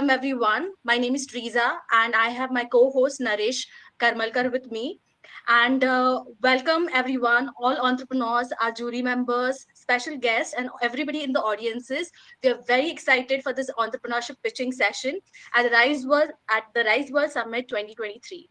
welcome everyone. My name is Teresa and I have my co-host Naresh Karmalkar with me. And welcome everyone, all entrepreneurs, our jury members, special guests, and everybody in the audiences. We are very excited for this entrepreneurship pitching session at the Rise World Summit 2023.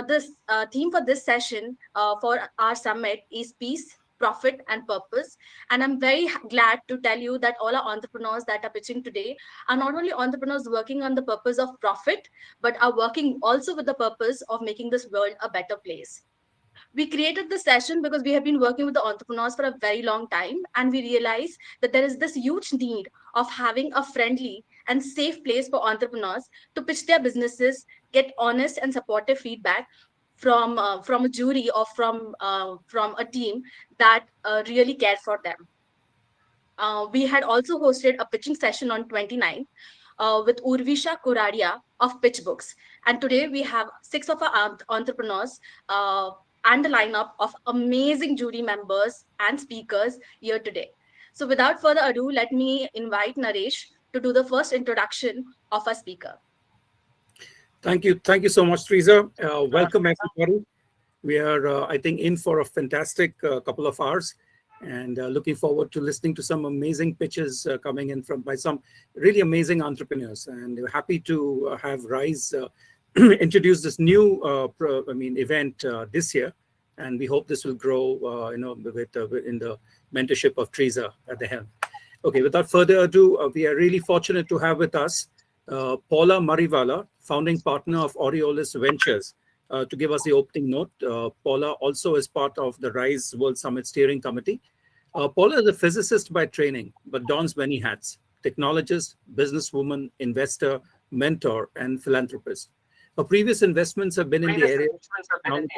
This theme for this session for our summit is peace, profit, and purpose. And I'm very glad to tell you that all our entrepreneurs that are pitching today are not only entrepreneurs working on the purpose of profit, but are working also with the purpose of making this world a better place. We created this session because we have been working with the entrepreneurs for a very long time, and we realized that there is this huge need of having a friendly and safe place for entrepreneurs to pitch their businesses, get honest and supportive feedback from a jury or from a team that really cares for them. We had also hosted a pitching session on 29th with Urvisha Kuradia of PitchBooks. And today we have six of our entrepreneurs and a lineup of amazing jury members and speakers here today. So without further ado, let me invite Naresh to do the first introduction of our speaker. Thank you. Thank you so much, Teresa. Welcome, everybody. We are, I think, in for a fantastic couple of hours, and looking forward to listening to some amazing pitches coming in by some really amazing entrepreneurs. And we're happy to have Rise introduce this new event this year, and we hope this will grow in the mentorship of Teresa at the helm. Okay, without further ado, we are really fortunate to have with us Paula Marivala, founding partner of Aureolus Ventures, to give us the opening note. Paula also is part of the Rise World Summit Steering Committee. Paula is a physicist by training, but dons many hats: technologist, businesswoman, investor, mentor, and philanthropist. Her previous investments have been in the area of technology,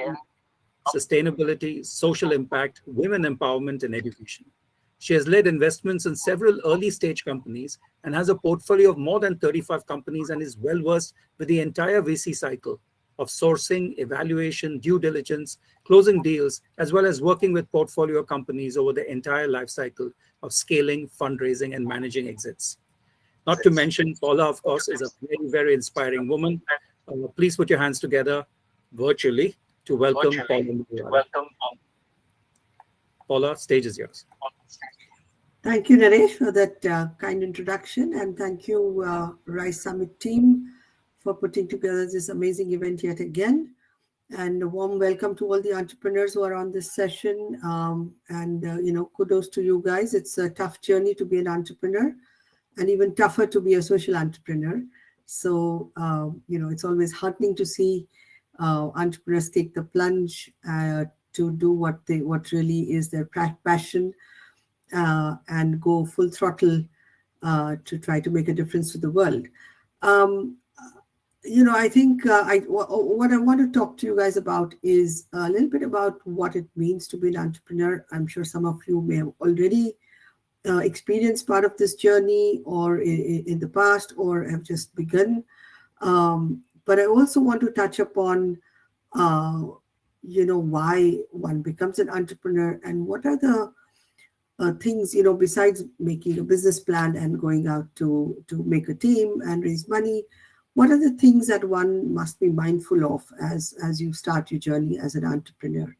sustainability, social impact, women empowerment, and education. She has led investments in several early-stage companies and has a portfolio of more than 35 companies and is well-versed with the entire VC cycle of sourcing, evaluation, due diligence, closing deals, as well as working with portfolio companies over the entire life cycle of scaling, fundraising, and managing exits. Not to mention, Paula, of course, is a very, very inspiring woman. Please put your hands together virtually to welcome Paula. Paula, stage is yours. Thank you, Naresh, for that kind introduction, and thank you, Rise Summit team, for putting together this amazing event yet again. And a warm welcome to all the entrepreneurs who are on this session. Kudos to you guys. It's a tough journey to be an entrepreneur, and even tougher to be a social entrepreneur. So, it's always heartening to see entrepreneurs take the plunge to do what really is their passion, and go full throttle to try to make a difference to the world. I think what I want to talk to you guys about is a little bit about what it means to be an entrepreneur. I'm sure some of you may have already experienced part of this journey, or in the past, or have just begun. But I also want to touch upon, why one becomes an entrepreneur, and what are the things, besides making a business plan and going out to make a team and raise money. What are the things that one must be mindful of as you start your journey as an entrepreneur?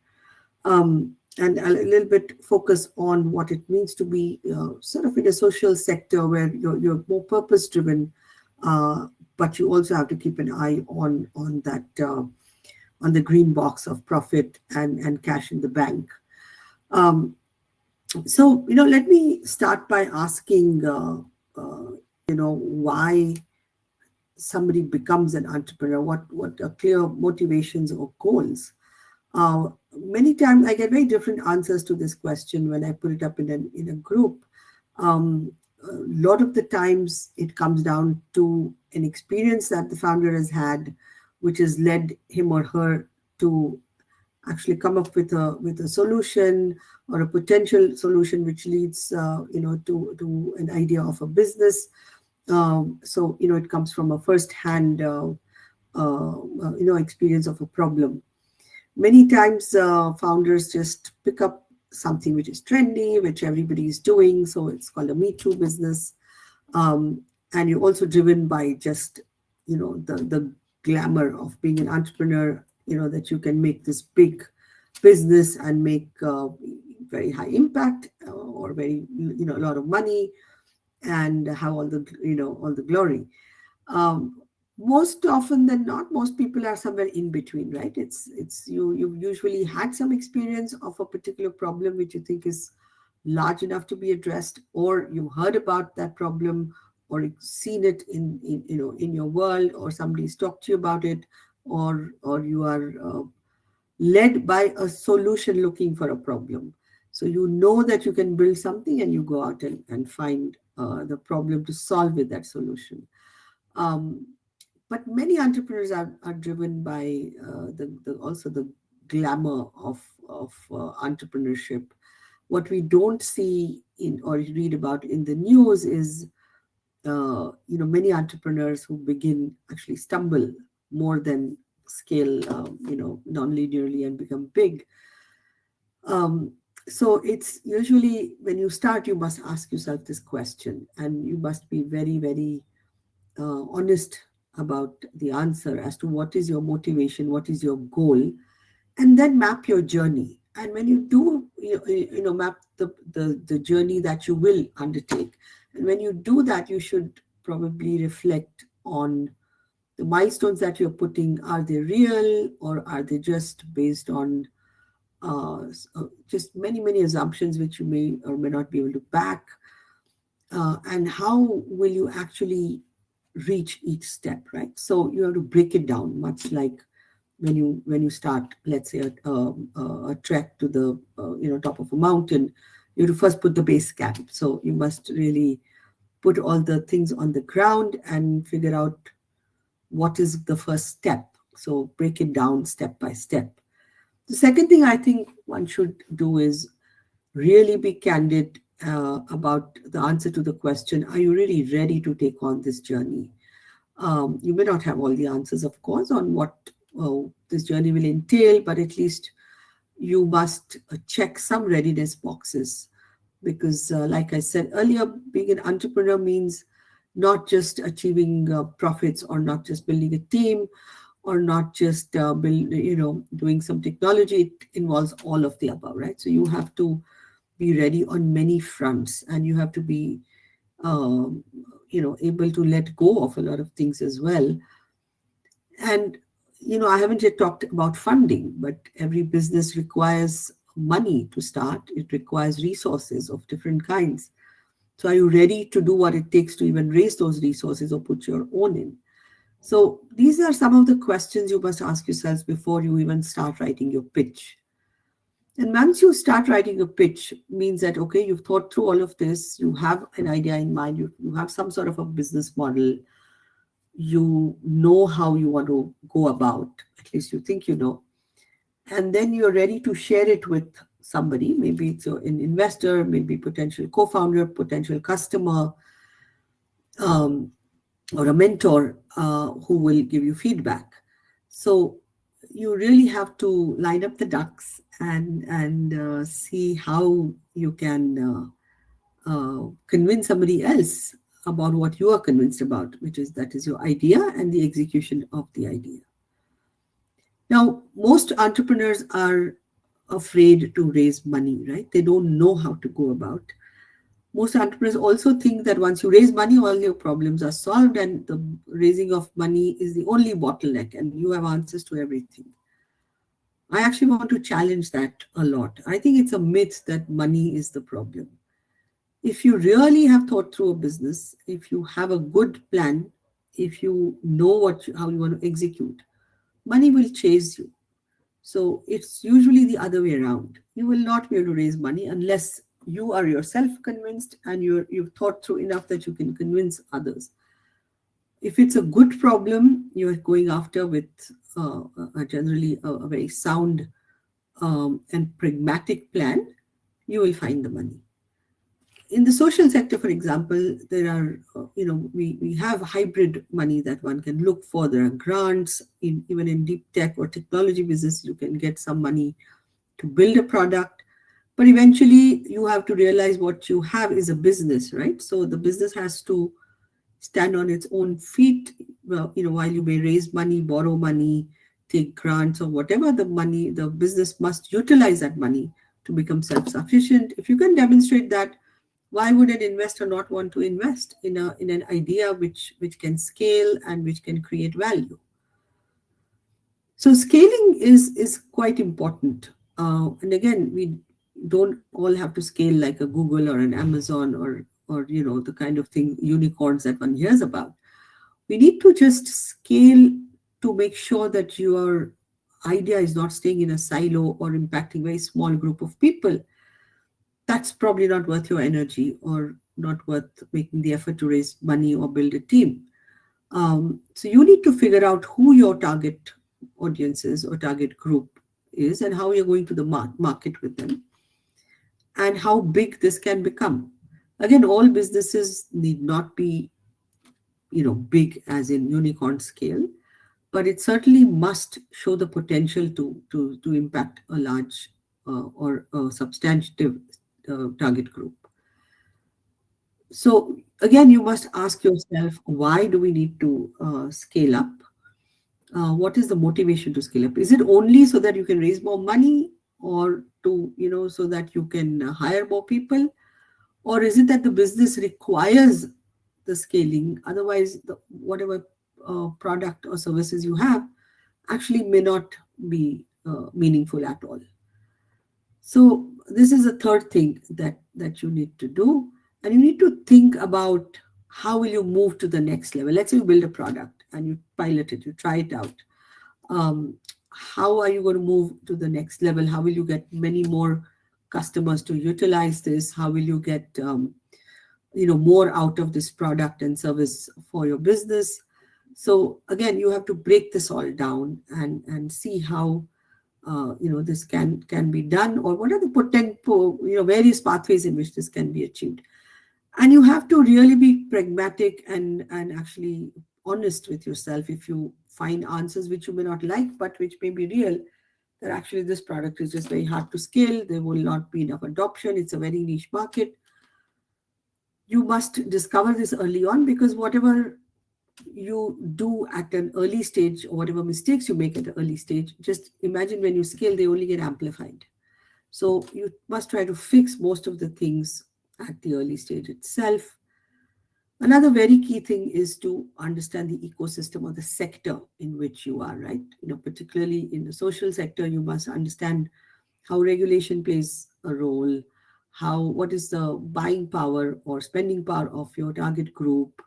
And a little bit focus on what it means to be sort of in a social sector where you're more purpose-driven, but you also have to keep an eye on that on the green box of profit and cash in the bank. So let me start by asking, why somebody becomes an entrepreneur. What are clear motivations or goals? Many times I get very different answers to this question when I put it up in a group. A lot of the times it comes down to an experience that the founder has had, which has led him or her to actually come up with a solution or a potential solution, which leads to an idea of a business. So it comes from a first-hand experience of a problem. Many times founders just pick up something which is trendy, which everybody is doing, so it's called a Me Too business. and you're also driven by just, the glamour of being an entrepreneur, that you can make this big business and make very high impact, or very, a lot of money, and have all the, all the glory. um, Most often than not, most people are somewhere in between, right? It's you've usually had some experience of a particular problem which you think is large enough to be addressed, or you heard about that problem, or you've seen it in in your world, or somebody's talked to you about it, or you are led by a solution looking for a problem. So you know that you can build something, and you go out and find the problem to solve with that solution. um, but many entrepreneurs are driven by also the glamour of entrepreneurship. What we don't see in or read about in the news is, many entrepreneurs who begin actually stumble more than scale, non-linearly and become big. um, so it's usually, when you start, you must ask yourself this question, and you must be very, very honest about the answer as to what is your motivation, what is your goal, and then map your journey. And when you do, map the journey that you will undertake, and when you do that, you should probably reflect on the milestones that you're putting. Are they real, or are they just based on just many, many assumptions which you may or may not be able to back? And how will you actually reach each step, right? So you have to break it down, much like when you start, let's say, a trek to the top of a mountain. You have to first put the base camp. So you must really put all the things on the ground and figure out what is the first step. So break it down step by step. The second thing I think one should do is really be candid about the answer to the question: are you really ready to take on this journey? You may not have all the answers, of course, on what this journey will entail, but at least you must check some readiness boxes. Because, like I said earlier, being an entrepreneur means not just achieving profits, or not just building a team, or not just doing some technology. It involves all of the above, right? So you have to be ready on many fronts, and you have to be um, able to let go of a lot of things as well. And I haven't yet talked about funding, but every business requires money to start. It requires resources of different kinds. So are you ready to do what it takes to even raise those resources, or put your own in? So these are some of the questions you must ask yourselves before you even start writing your pitch. And once you start writing a pitch, means that, okay, you've thought through all of this, you have an idea in mind, you have some sort of a business model, you know how you want to go about, at least you think you know, and then you're ready to share it with somebody. Maybe it's an investor, maybe potential co-founder, potential customer, or a mentor who will give you feedback. So you really have to line up the ducks and see how you can convince somebody else about what you are convinced about, which is that is your idea and the execution of the idea. Now, most entrepreneurs are afraid to raise money, right? They don't know how to go about. Most entrepreneurs also think that once you raise money, all your problems are solved, and the raising of money is the only bottleneck, and you have answers to everything. I actually want to challenge that a lot. I think it's a myth that money is the problem. If you really have thought through a business, if you have a good plan, if you know how you want to execute, money will chase you. So it's usually the other way around. You will not be able to raise money unless you are yourself convinced, and you've thought through enough that you can convince others. If it's a good problem you're going after with generally a very sound and pragmatic plan, you will find the money. In the social sector, for example, there are, we have hybrid money that one can look for. There are grants, even in deep tech or technology business, you can get some money to build a product. But eventually, you have to realize what you have is a business, right? So the business has to stand on its own feet. Well, while you may raise money, borrow money, take grants or whatever, the money, the business must utilize that money to become self-sufficient. If you can demonstrate that, why would an investor not want to invest in an idea which can scale and which can create value? So scaling is quite important. And again, we don't all have to scale like a Google or an Amazon or the kind of thing, unicorns that one hears about. We need to just scale to make sure that your idea is not staying in a silo or impacting a very small group of people. That's probably not worth your energy or not worth making the effort to raise money or build a team. So you need to figure out who your target audience is or target group is and how you're going to the market with them and how big this can become. Again, all businesses need not be big as in unicorn scale, but it certainly must show the potential to impact a large or a substantive target group. So again, you must ask yourself, why do we need to scale up? What is the motivation to scale up? Is it only so that you can raise more money or to, so that you can hire more people? Or is it that the business requires the scaling? Otherwise, whatever product or services you have actually may not be meaningful at all. So this is a third thing that you need to do. And you need to think about how will you move to the next level. Let's say you build a product and you pilot it, you try it out. How are you going to move to the next level? How will you get many more customers to utilize this? How will you get more out of this product and service for your business? So again, you have to break this all down and see how this can be done, or what are the potential various pathways in which this can be achieved. And you have to really be pragmatic and actually honest with yourself. If you find answers which you may not like, but which may be real, that actually this product is just very hard to scale, there will not be enough adoption, it's a very niche market, you must discover this early on, because whatever you do at an early stage or whatever mistakes you make at an early stage, just imagine when you scale, they only get amplified. So you must try to fix most of the things at the early stage itself. Another very key thing is to understand the ecosystem or the sector in which you are, right? Particularly in the social sector, you must understand how regulation plays a role, what is the buying power or spending power of your target group,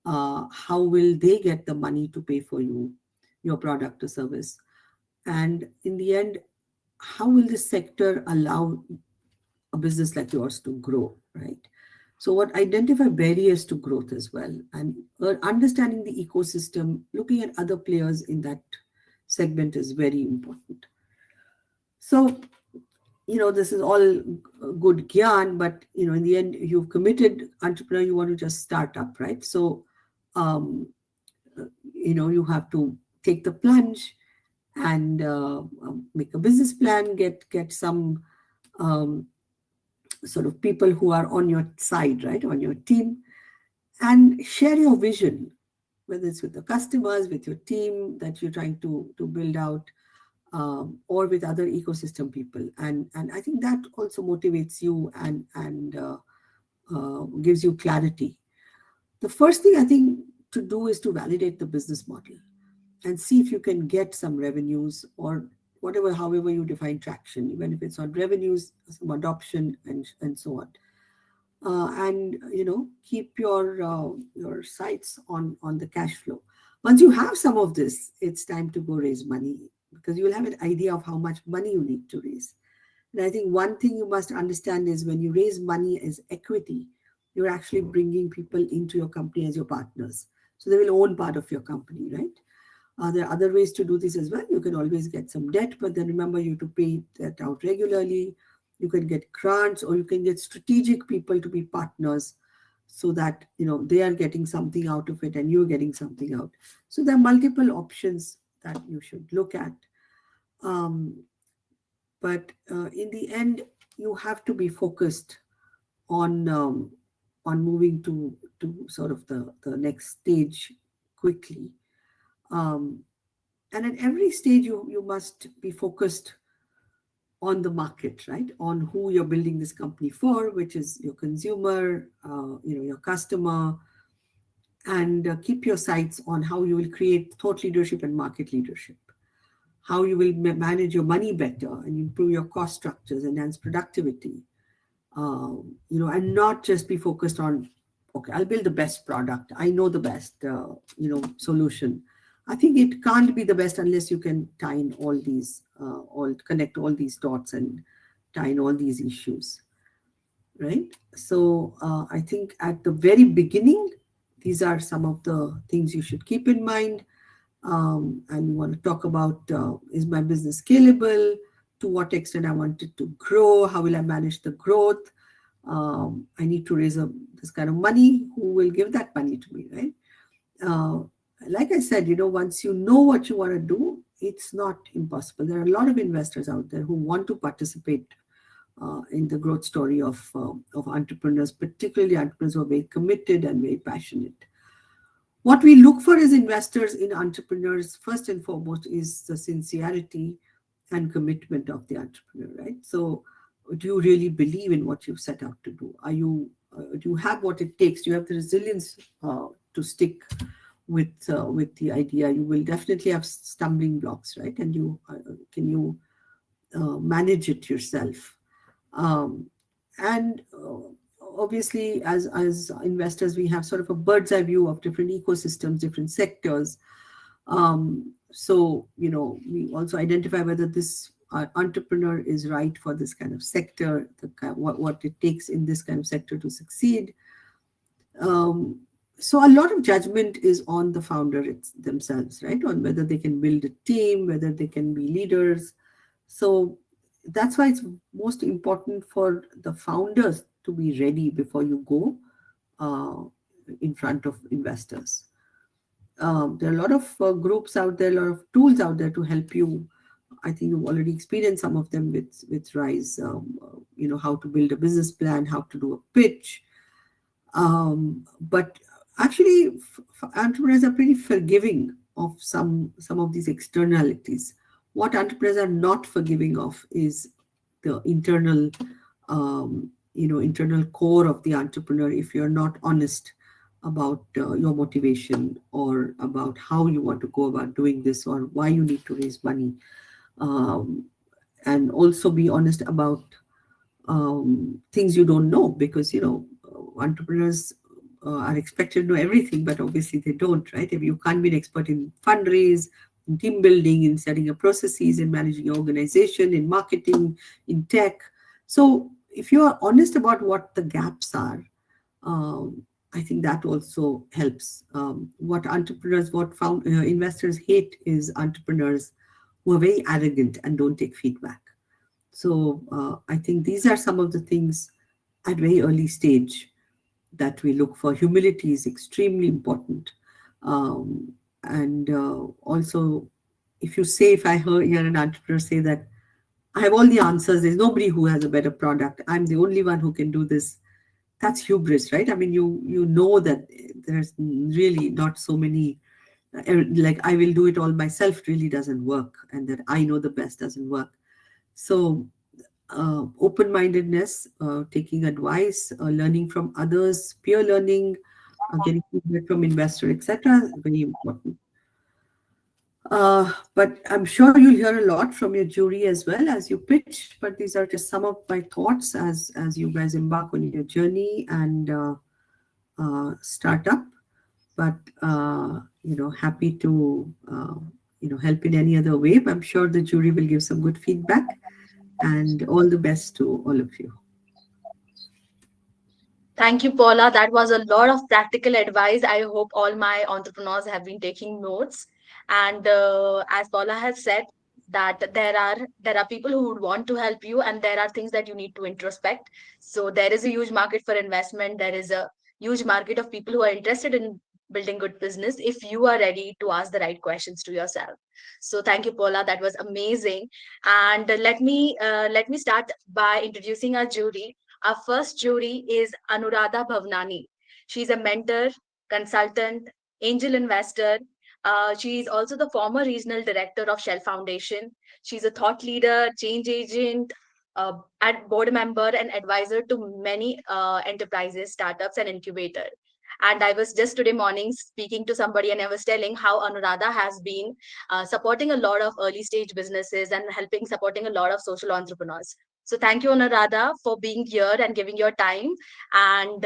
how will they get the money to pay for your product or service, and in the end, how will this sector allow a business like yours to grow, right? So what identify barriers to growth as well, and understanding the ecosystem, looking at other players in that segment is very important. So, this is all good gyan, but, in the end, you've committed entrepreneur, you want to just start up, right? So, you have to take the plunge and make a business plan, get some sort of people who are on your side, right, on your team, and share your vision, whether it's with the customers, with your team that you're trying to build out, or with other ecosystem people. And I think that also motivates you and gives you clarity. The first thing I think to do is to validate the business model and see if you can get some revenues or whatever, however you define traction, even if it's not revenues, some adoption and so on. And keep your sights on the cash flow. Once you have some of this, it's time to go raise money, because you will have an idea of how much money you need to raise. And I think one thing you must understand is when you raise money as equity, you're actually bringing people into your company as your partners. So they will own part of your company, right? There are other ways to do this as well. You can always get some debt, but then remember you have to pay that out regularly. You can get grants, or you can get strategic people to be partners so that they are getting something out of it and you're getting something out. So there are multiple options that you should look at. But in the end, you have to be focused on on moving to sort of the next stage quickly. Um, and at every stage, you must be focused on the market, right? On who you're building this company for, which is your consumer, your customer, and keep your sights on how you will create thought leadership and market leadership, how you will manage your money better and improve your cost structures, enhance productivity, and not just be focused on, okay, I'll build the best product. I know the best, solution. I think it can't be the best unless you can tie in all these, all connect all these dots and tie in all these issues, right? So I think at the very beginning, these are some of the things you should keep in mind. And you want to talk about, is my business scalable? To what extent I want it to grow? How will I manage the growth? I need to raise this kind of money. Who will give that money to me, right? Uh, like I said, once you know what you want to do, it's not impossible. There are a lot of investors out there who want to participate in the growth story of entrepreneurs, particularly entrepreneurs who are very committed and very passionate. What we look for as investors in entrepreneurs, first and foremost, is the sincerity and commitment of the entrepreneur, right? So, do you really believe in what you've set out to do? Do you have what it takes? Do you have the resilience to stick with the idea? You will definitely have stumbling blocks, right? And can you manage it yourself? And obviously, as investors, we have sort of a bird's eye view of different ecosystems, different sectors. So, we also identify whether this entrepreneur is right for this kind of sector, what it takes in this kind of sector to succeed. So a lot of judgment is on the founder themselves, right? On whether they can build a team, whether they can be leaders. So that's why it's most important for the founders to be ready before you go in front of investors. There are a lot of groups out there, a lot of tools out there to help you. I think you've already experienced some of them with Rise. How to build a business plan, how to do a pitch. But actually, entrepreneurs are pretty forgiving of some of these externalities. What entrepreneurs are not forgiving of is the internal core of the entrepreneur. If you're not honest about your motivation or about how you want to go about doing this or why you need to raise money, and also be honest about things you don't know, because entrepreneurs are expected to know everything, but obviously they don't, right? If you can't be an expert in fundraise, in team building, in setting up processes, in managing your organization, in marketing, in tech. So if you are honest about what the gaps are, I think that also helps. What investors hate is entrepreneurs who are very arrogant and don't take feedback. So I think these are some of the things at very early stage that we look for. Humility is extremely important. And also, if I hear an entrepreneur say that I have all the answers, there's nobody who has a better product, I'm the only one who can do this, that's hubris, right? I mean, you know that there's really not so many, like I will do it all myself really doesn't work, and that I know the best doesn't work. So open-mindedness, taking advice, learning from others, peer learning, getting feedback from investor, etc., very important. But I'm sure you'll hear a lot from your jury as well as you pitch. But these are just some of my thoughts as you guys embark on your journey and start up. But happy to help in any other way. I'm sure the jury will give some good feedback. And all the best to all of you. Thank you, Paula. That was a lot of practical advice. I hope all my entrepreneurs have been taking notes. And as Paula has said, that there are people who would want to help you, and there are things that you need to introspect. So there is a huge market for investment. There is a huge market of people who are interested in building good business if you are ready to ask the right questions to yourself. So thank you, Paula. That was amazing. And let me start by introducing our jury. Our first jury is Anuradha Bhavnani. She's a mentor, consultant, angel investor. She is also the former regional director of Shell Foundation. She's a thought leader, change agent, and board member and advisor to many enterprises, startups, and incubator. And I was just today morning speaking to somebody, and I was telling how Anuradha has been supporting a lot of early stage businesses and helping supporting a lot of social entrepreneurs. So thank you, Anuradha, for being here and giving your time and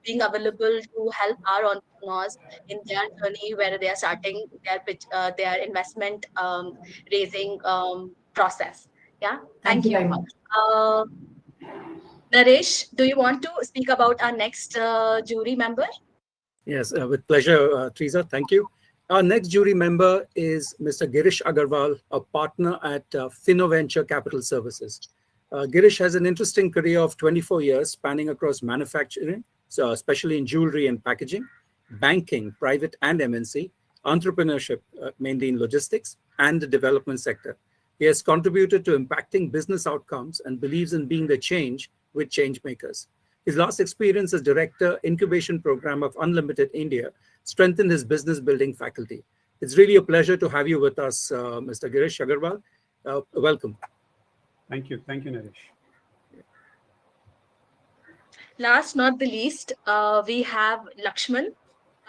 being available to help our entrepreneurs in their journey where they are starting their investment raising process. Yeah, Thank thank you you. very much. Uh, Naresh, do you want to speak about our next jury member? Yes, with pleasure, Teresa. Thank you. Our next jury member is Mr. Girish Agarwal, a partner at Finnoventure Capital Services. Girish has an interesting career of 24 years spanning across manufacturing, so especially in jewelry and packaging, banking, private and MNC, entrepreneurship, mainly in logistics, and the development sector. He has contributed to impacting business outcomes and believes in being the change with change makers. His last experience as director, incubation program of Unlimited India, strengthened his business building faculty. It's really a pleasure to have you with us, Mr. Girish Agarwal. Welcome. Thank you, Naresh. Last not the least, we have Lakshman.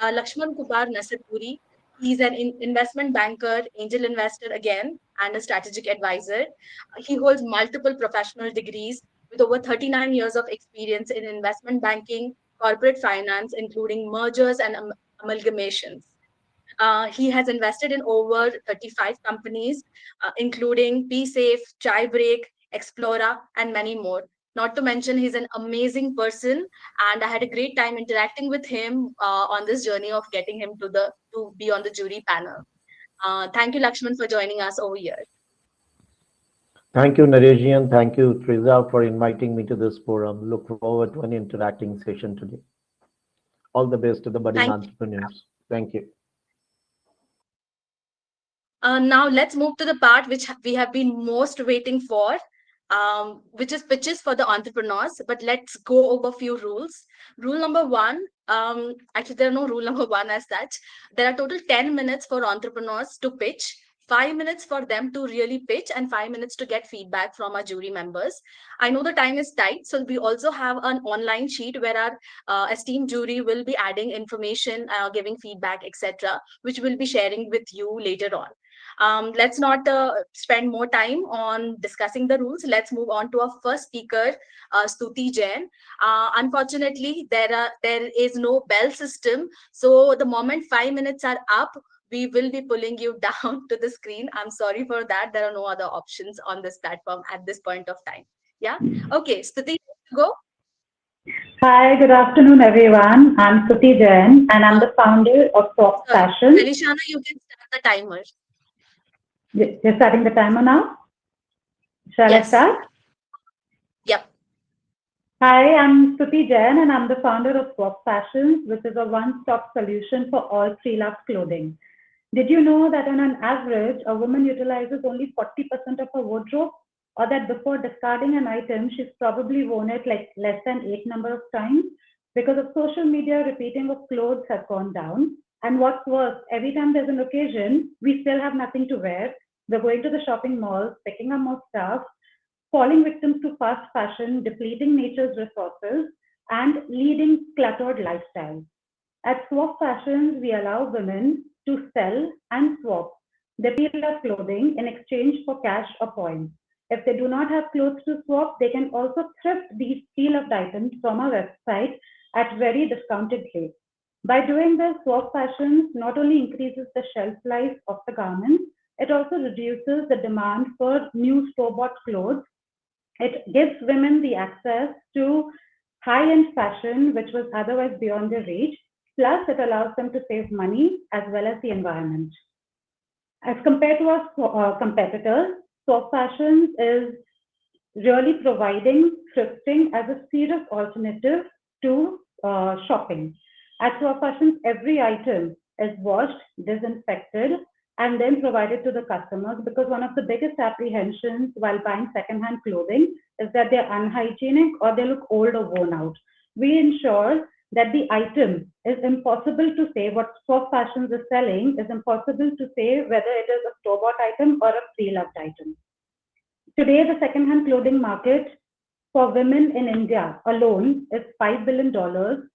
Lakshman Kumar Nasirpuri. He's an investment banker, angel investor again, and a strategic advisor. He holds multiple professional degrees with over 39 years of experience in investment banking, corporate finance, including mergers and amalgamations. He has invested in over 35 companies, including PSafe, Chai Break, Explora, and many more. Not to mention, he's an amazing person, and I had a great time interacting with him on this journey of getting him to be on the jury panel. Thank you, Lakshman, for joining us over here. Thank you, Naresh, and thank you, Teresa, for inviting me to this forum. Look forward to an interacting session today. All the best to the budding Thank you. entrepreneurs. Thank you. Now let's move to the part which we have been most waiting for, which is pitches for the entrepreneurs. But let's go over a few rules. Rule number one, actually there are no rule number one as such. There are total 10 minutes for entrepreneurs to pitch, 5 minutes for them to really pitch, and 5 minutes to get feedback from our jury members. I know the time is tight, so we also have an online sheet where our esteemed jury will be adding information, giving feedback, etc., which we'll be sharing with you later on. Let's not spend more time on discussing the rules. Let's move on to our first speaker, Stuti Jain. Unfortunately, there is no bell system. So the moment 5 minutes are up, we will be pulling you down to the screen. I'm sorry for that. There are no other options on this platform at this point of time. Yeah. Okay, Stuti, go. Hi, good afternoon, everyone. I'm Suti Jain, and I'm the founder of Soft Fashion. Feliciana, you can start the timer. You're starting the timer now? Shall I start? Yep. Hi, I'm Suti Jain, and I'm the founder of Swap Fashions, which is a one-stop solution for all pre-loved clothing. Did you know that on an average, a woman utilizes only 40% of her wardrobe, or that before discarding an item, she's probably worn it like less than 8 number of times? Because of social media, repeating of clothes has gone down. And what's worse, every time there's an occasion, we still have nothing to wear. We're going to the shopping malls, picking up more stuff, falling victims to fast fashion, depleting nature's resources, and leading cluttered lifestyles. At Swap Fashions, we allow women to sell and swap their pre-loved clothing in exchange for cash or points. If they do not have clothes to swap, they can also thrift these pre-loved items from our website at very discounted rates. By doing this, Swap Fashions not only increases the shelf life of the garments, it also reduces the demand for new store-bought clothes. It gives women the access to high-end fashion, which was otherwise beyond their reach. Plus, it allows them to save money as well as the environment. As compared to our competitors, Swap Fashions is really providing thrifting as a serious alternative to shopping. At Swap Fashions, every item is washed, disinfected, and then provide it to the customers, because one of the biggest apprehensions while buying secondhand clothing is that they're unhygienic or they look old or worn out. We ensure that the item is impossible to say, what Swap Fashions is selling is impossible to say whether it is a store-bought item or a pre-loved item. Today, the secondhand clothing market for women in India alone is $5 billion,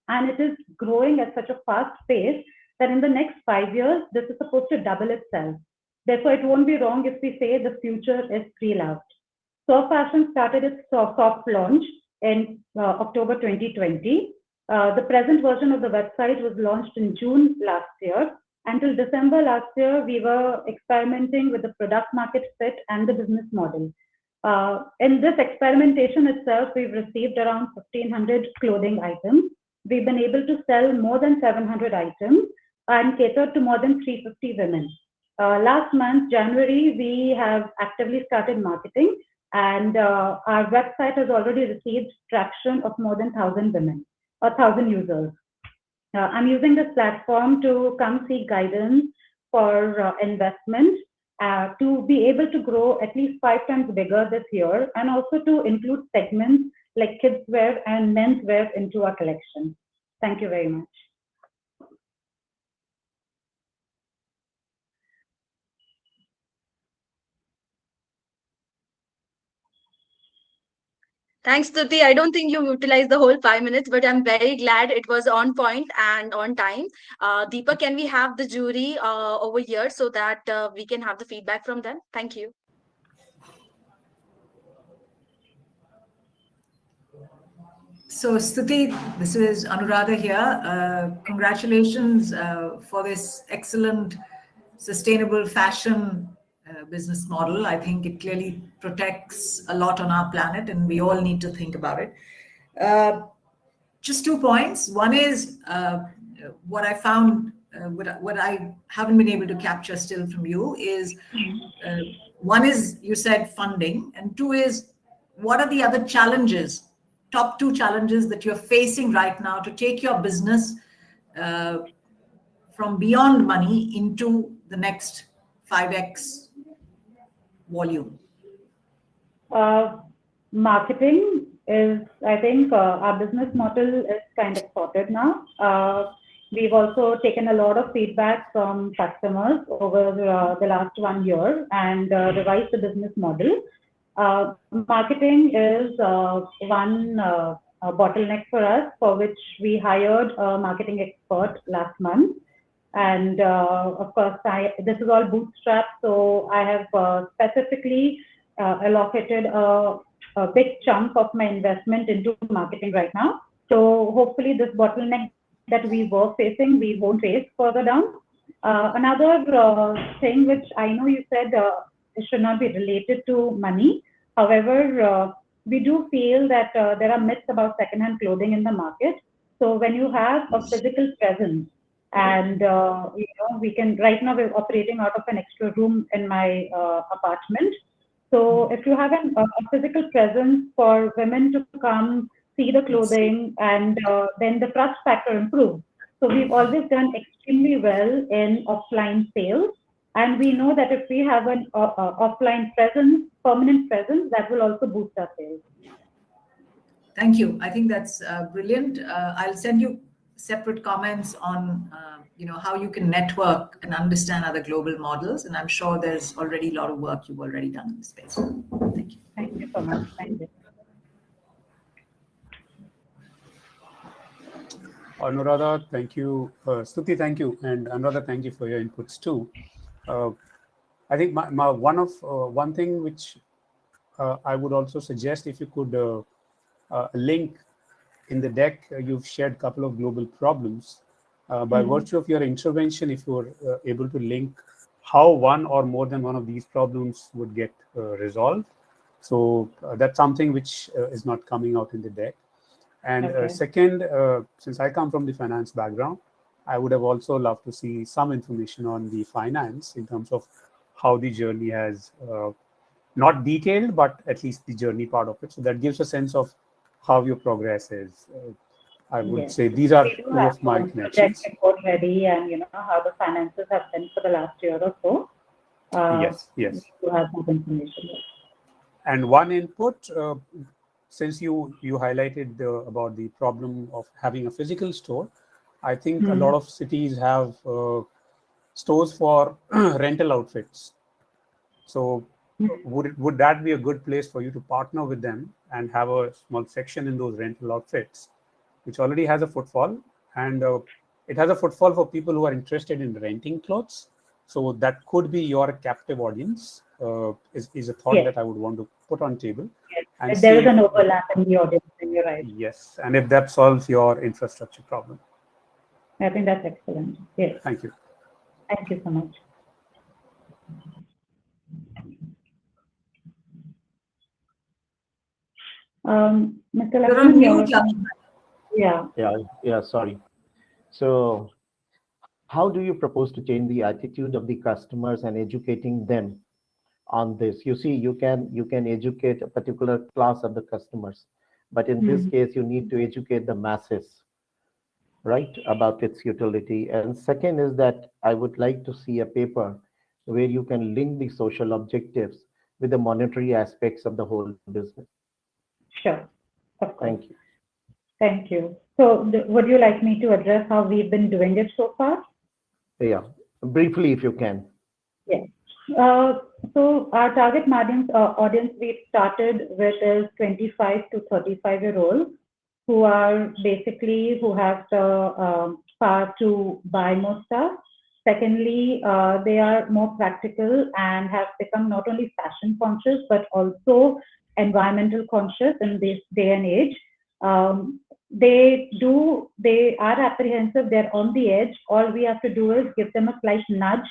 and it is growing at such a fast pace that in the next 5 years, this is supposed to double itself. Therefore, it won't be wrong if we say the future is pre-loved. Swap Fashion started its soft launch in October 2020. The present version of the website was launched in June last year. Until December last year, we were experimenting with the product market fit and the business model. In this experimentation itself, we've received around 1,500 clothing items. We've been able to sell more than 700 items and cater to more than 350 women. Last month, January, we have actively started marketing, and our website has already received traction of more than 1,000 women. 1,000 users. I'm using this platform to come seek guidance for investment to be able to grow at least 5 times bigger this year, and also to include segments like kids wear and men's wear into our collection. Thank you very much. Thanks, Tuti. I don't think you utilized the whole 5 minutes, but I'm very glad it was on point and on time. Deepa, can we have the jury over here so that we can have the feedback from them? Thank you. So, Stuti, this is Anuradha here. Congratulations for this excellent sustainable fashion business model. I think it clearly protects a lot on our planet, and we all need to think about it. Just 2 points. One is what I found, what I haven't been able to capture still from you is, one is you said funding, and 2 is what are the other challenges, top 2 challenges that you're facing right now to take your business from beyond money into the next 5x volume? Marketing is, I think, our business model is kind of sorted now. We've also taken a lot of feedback from customers over the last 1 year and revised the business model. Marketing is one bottleneck for us, for which we hired a marketing expert last month. And of course, this is all bootstrapped, so I have specifically allocated a big chunk of my investment into marketing right now. So hopefully this bottleneck that we were facing, we won't face further down. Another thing which I know you said it should not be related to money. However, we do feel that there are myths about secondhand clothing in the market. So when you have a physical presence, and we can, right now we're operating out of an extra room in my apartment. So if you have a physical presence for women to come see the clothing, and then the trust factor improves. So we've always done extremely well in offline sales. And we know that if we have an offline presence, permanent presence, that will also boost our sales. Thank you. I think that's brilliant. I'll send you separate comments on how you can network and understand other global models, and I'm sure there's already a lot of work you've already done in this space. Thank you. Thank you so much. Thank you. Anuradha, thank you. Stuti, thank you, and Anuradha, thank you for your inputs too. I think one thing which I would also suggest, if you could link in the deck, you've shared a couple of global problems. By virtue of your intervention, if you're able to link how one or more than one of these problems would get resolved. So that's something which is not coming out in the deck. And second, since I come from the finance background, I would have also loved to see some information on the finance in terms of how the journey has, not detailed, but at least the journey part of it. So that gives a sense of how your progress is. I would Yes. say these are We do two have of my a project connections. report ready, and how the finances have been for the last year or so. Yes, We yes. do have that information. And one input, since you highlighted about the problem of having a physical store, I think a lot of cities have stores for rental outfits. So would that be a good place for you to partner with them and have a small section in those rental outfits, which already has a footfall, and it has a footfall for people who are interested in renting clothes. So that could be your captive audience, is a thought Yes. that I would want to put on table. Yes. And There see is an if, overlap in the audience, and you're right. yes, and if that solves your infrastructure problem. I think that's excellent. Yes. Thank you. Thank you so much. Mr. You're on Lakshman, mute, Lakshman. yeah. Sorry. So how do you propose to change the attitude of the customers and educating them on this? You see, you can educate a particular class of the customers, but in this case, you need to educate the masses, right, about its utility. And second is that I would like to see a paper where you can link the social objectives with the monetary aspects of the whole business. Sure. Of course. Thank you. Thank you. So would you like me to address how we've been doing it so far? Yeah, briefly if you can. Yes. So our target audience we've started with is 25 to 35-year-olds who are basically who have the power to buy more stuff. Secondly, they are more practical and have become not only fashion conscious but also environmental conscious in this day and age. They are apprehensive, they're on the edge. All we have to do is give them a slight nudge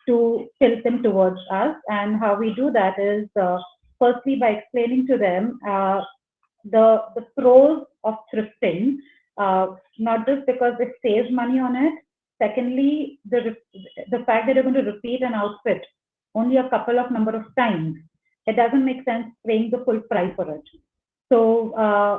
to tilt them towards us. And how we do that is firstly by explaining to them the pros of thrifting, not just because it saves money on it. Secondly, the fact that you're going to repeat an outfit only a couple of number of times, it doesn't make sense paying the full price for it. So,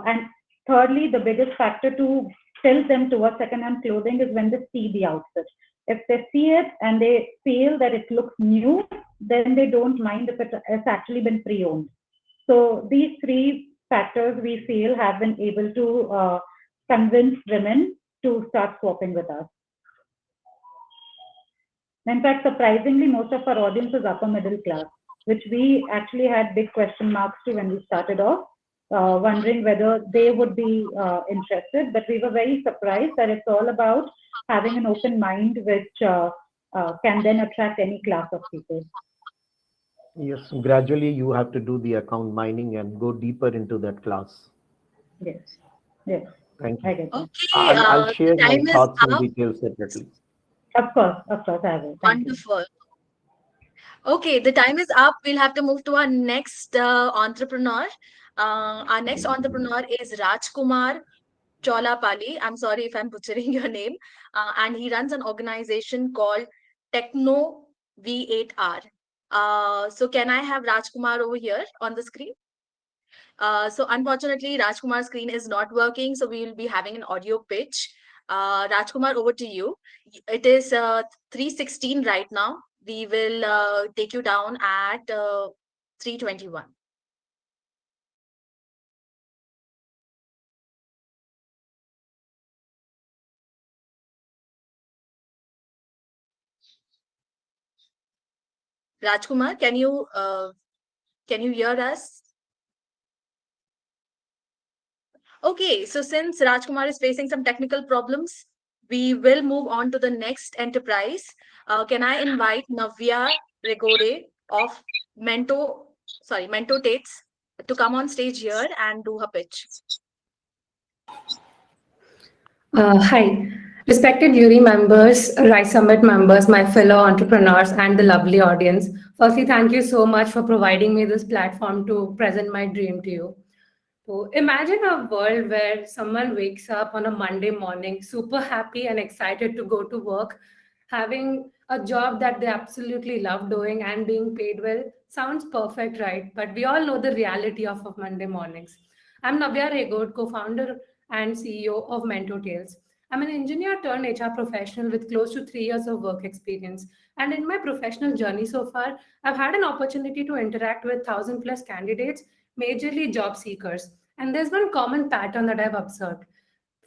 and thirdly, the biggest factor to tilt them towards secondhand clothing is when they see the outfit. If they see it and they feel that it looks new, then they don't mind if it's actually been pre-owned. So these three factors we feel have been able to convince women to start swapping with us. In fact, surprisingly, most of our audience is upper middle class, which we actually had big question marks to when we started off, wondering whether they would be interested. But we were very surprised that it's all about having an open mind, which can then attract any class of people. Yes, gradually you have to do the account mining and go deeper into that class. Yes, yes. Thank you. I get that. Okay, I'll share the my time is thoughts in up. detail separately. Of course, I will. Thank you. Wonderful. Okay, the time is up. We'll have to move to our next entrepreneur. Our next entrepreneur is Rajkumar Cholapali. I'm sorry if I'm butchering your name. And he runs an organization called Techno V8R. So can I have Rajkumar over here on the screen? So unfortunately, Rajkumar's screen is not working, so we will be having an audio pitch. Rajkumar, over to you. It is 3:16 right now. We will take you down at 3:21. Rajkumar, can you hear us? Okay, so since Rajkumar is facing some technical problems, we will move on to the next enterprise. Can I invite Navya Regode of Mento Tates to come on stage here and do her pitch? Hi, respected jury members, Rise Summit members, my fellow entrepreneurs, and the lovely audience. Firstly, thank you so much for providing me this platform to present my dream to you. So imagine a world where someone wakes up on a Monday morning, super happy and excited to go to work, having a job that they absolutely love doing and being paid well. Sounds perfect, right? But we all know the reality of Monday mornings. I'm Navya Regod, co-founder and CEO of Mentor Tales. I'm an engineer turned HR professional with close to 3 years of work experience. And in my professional journey so far, I've had an opportunity to interact with 1,000 plus candidates, majorly job seekers. And there's one common pattern that I've observed.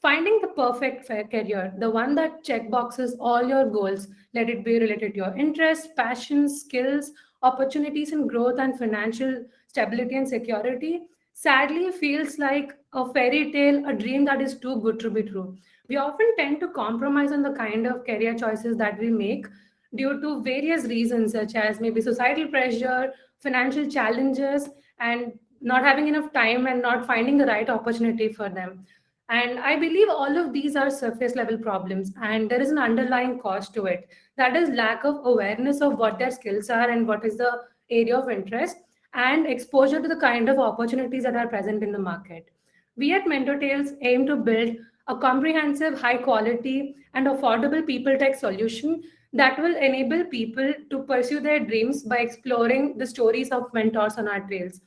Finding the perfect career, the one that check boxes all your goals, let it be related to your interests, passions, skills, opportunities and growth, and financial stability and security, sadly feels like a fairy tale, a dream that is too good to be true. We often tend to compromise on the kind of career choices that we make due to various reasons, such as maybe societal pressure, financial challenges, and not having enough time and not finding the right opportunity for them. And I believe all of these are surface level problems, and there is an underlying cost to it. That is lack of awareness of what their skills are and what is the area of interest, and exposure to the kind of opportunities that are present in the market. We at Mentor Tales aim to build a comprehensive, high quality, and affordable people tech solution that will enable people to pursue their dreams by exploring the stories of mentors on our trails.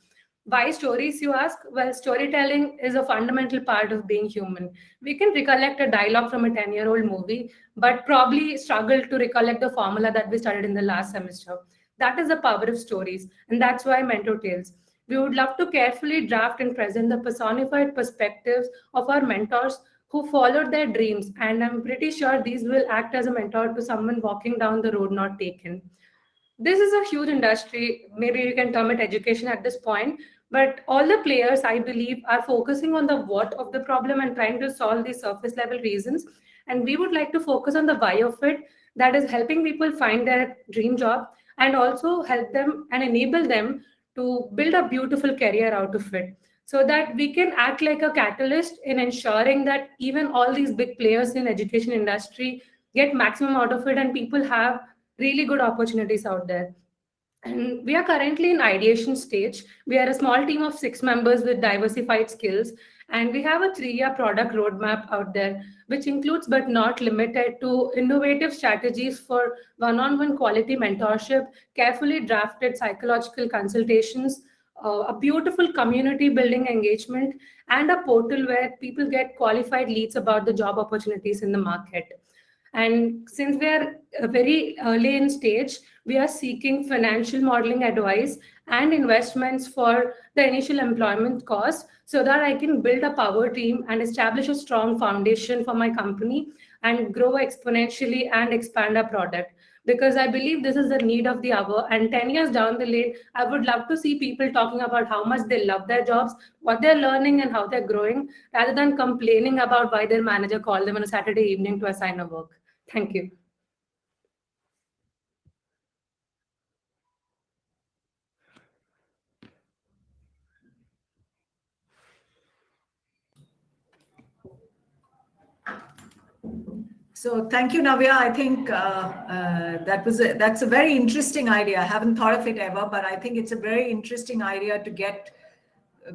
Why stories, you ask? Well, storytelling is a fundamental part of being human. We can recollect a dialogue from a 10-year-old movie, but probably struggle to recollect the formula that we studied in the last semester. That is the power of stories, and that's why Mentor Tales. We would love to carefully draft and present the personified perspectives of our mentors who followed their dreams, and I'm pretty sure these will act as a mentor to someone walking down the road not taken. This is a huge industry. Maybe you can term it education at this point, but all the players, I believe, are focusing on the what of the problem and trying to solve the surface level reasons. And we would like to focus on the why of it, that is helping people find their dream job and also help them and enable them to build a beautiful career out of it, so that we can act like a catalyst in ensuring that even all these big players in education industry get maximum out of it and people have really good opportunities out there. And we are currently in ideation stage. We are a small team of 6 members with diversified skills, and we have a 3-year product roadmap out there, which includes but not limited to innovative strategies for one-on-one quality mentorship, carefully drafted psychological consultations, a beautiful community building engagement, and a portal where people get qualified leads about the job opportunities in the market. And since we are very early in stage, we are seeking financial modeling advice and investments for the initial employment cost so that I can build a power team and establish a strong foundation for my company and grow exponentially and expand our product. Because I believe this is the need of the hour. And 10 years down the lane, I would love to see people talking about how much they love their jobs, what they're learning, and how they're growing, rather than complaining about why their manager called them on a Saturday evening to assign a work. Thank you. So thank you, Navya. I think that's a very interesting idea. I haven't thought of it ever, but I think it's a very interesting idea to get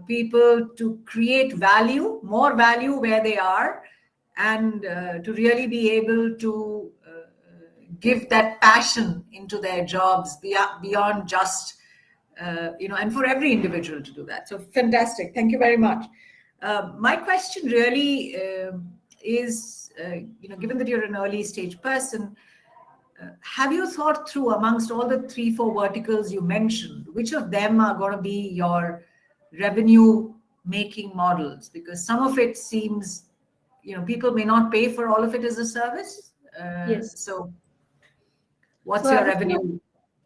people to create value, more value where they are, and to really be able to give that passion into their jobs beyond just, and for every individual to do that. So fantastic. Thank you very much. My question really is, given that you're an early stage person, have you thought through amongst all the 3-4 verticals you mentioned, which of them are going to be your revenue making models? Because some of it seems, people may not pay for all of it as a service. Yes. So what's your revenue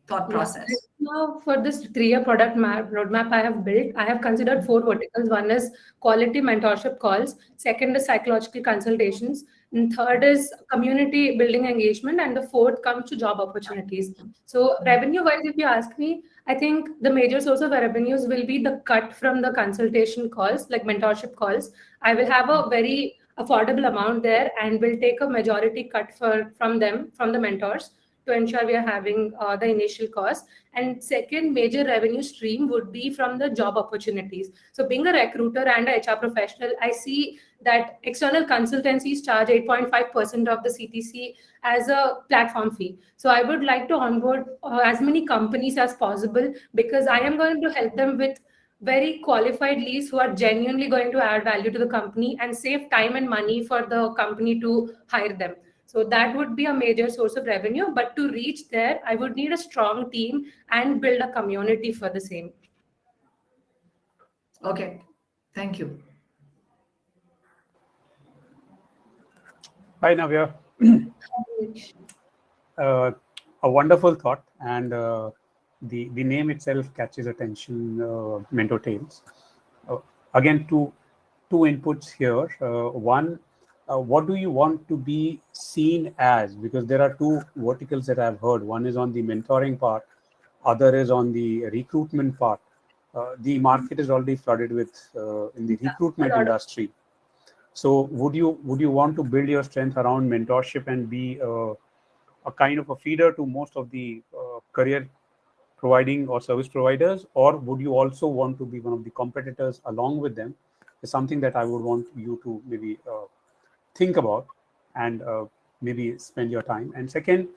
thought process? Now, for this 3-year product roadmap I have built, I have considered 4 verticals. One is quality mentorship calls. Second is psychological consultations. And third is community building engagement. And the fourth comes to job opportunities. So revenue-wise, if you ask me, I think the major source of revenues will be the cut from the consultation calls, like mentorship calls. I will have a very affordable amount there and will take a majority cut from the mentors, to ensure we are having the initial cost. And second major revenue stream would be from the job opportunities. So being a recruiter and a HR professional, I see that external consultancies charge 8.5% of the CTC as a platform fee. So I would like to onboard as many companies as possible, because I am going to help them with very qualified leads who are genuinely going to add value to the company and save time and money for the company to hire them. So that would be a major source of revenue. But to reach there, I would need a strong team and build a community for the same. Okay, thank you. Hi, Navya. A wonderful thought, and the name itself catches attention. Mentor Tales. Again, two inputs here. One, what do you want to be seen as? Because there are two verticals that I've heard. One is on the mentoring part, other is on the recruitment part. The market is already flooded with in the recruitment industry. So would you want to build your strength around mentorship and be a kind of a feeder to most of the career providing or service providers, or would you also want to be one of the competitors along with them? Is something that I would want you to maybe think about and maybe spend your time. And second,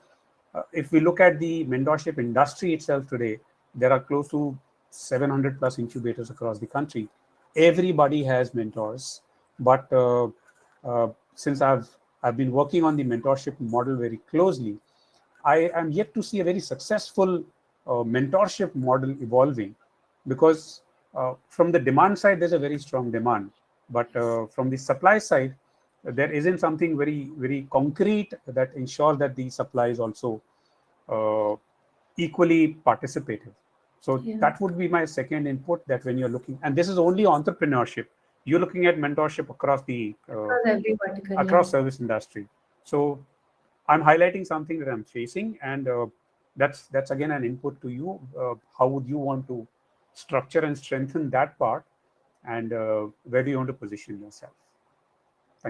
if we look at the mentorship industry itself today, there are close to 700 plus incubators across the country. Everybody has mentors, but since I've been working on the mentorship model very closely, I am yet to see a very successful mentorship model evolving, because from the demand side, there's a very strong demand, but from the supply side, there isn't something very, very concrete that ensures that the supply is also equally participative. So that would be my second input, that when you're looking, and this is only entrepreneurship, you're looking at mentorship across the across service industry. So I'm highlighting something that I'm facing, and that's again an input to you. How would you want to structure and strengthen that part, and where do you want to position yourself?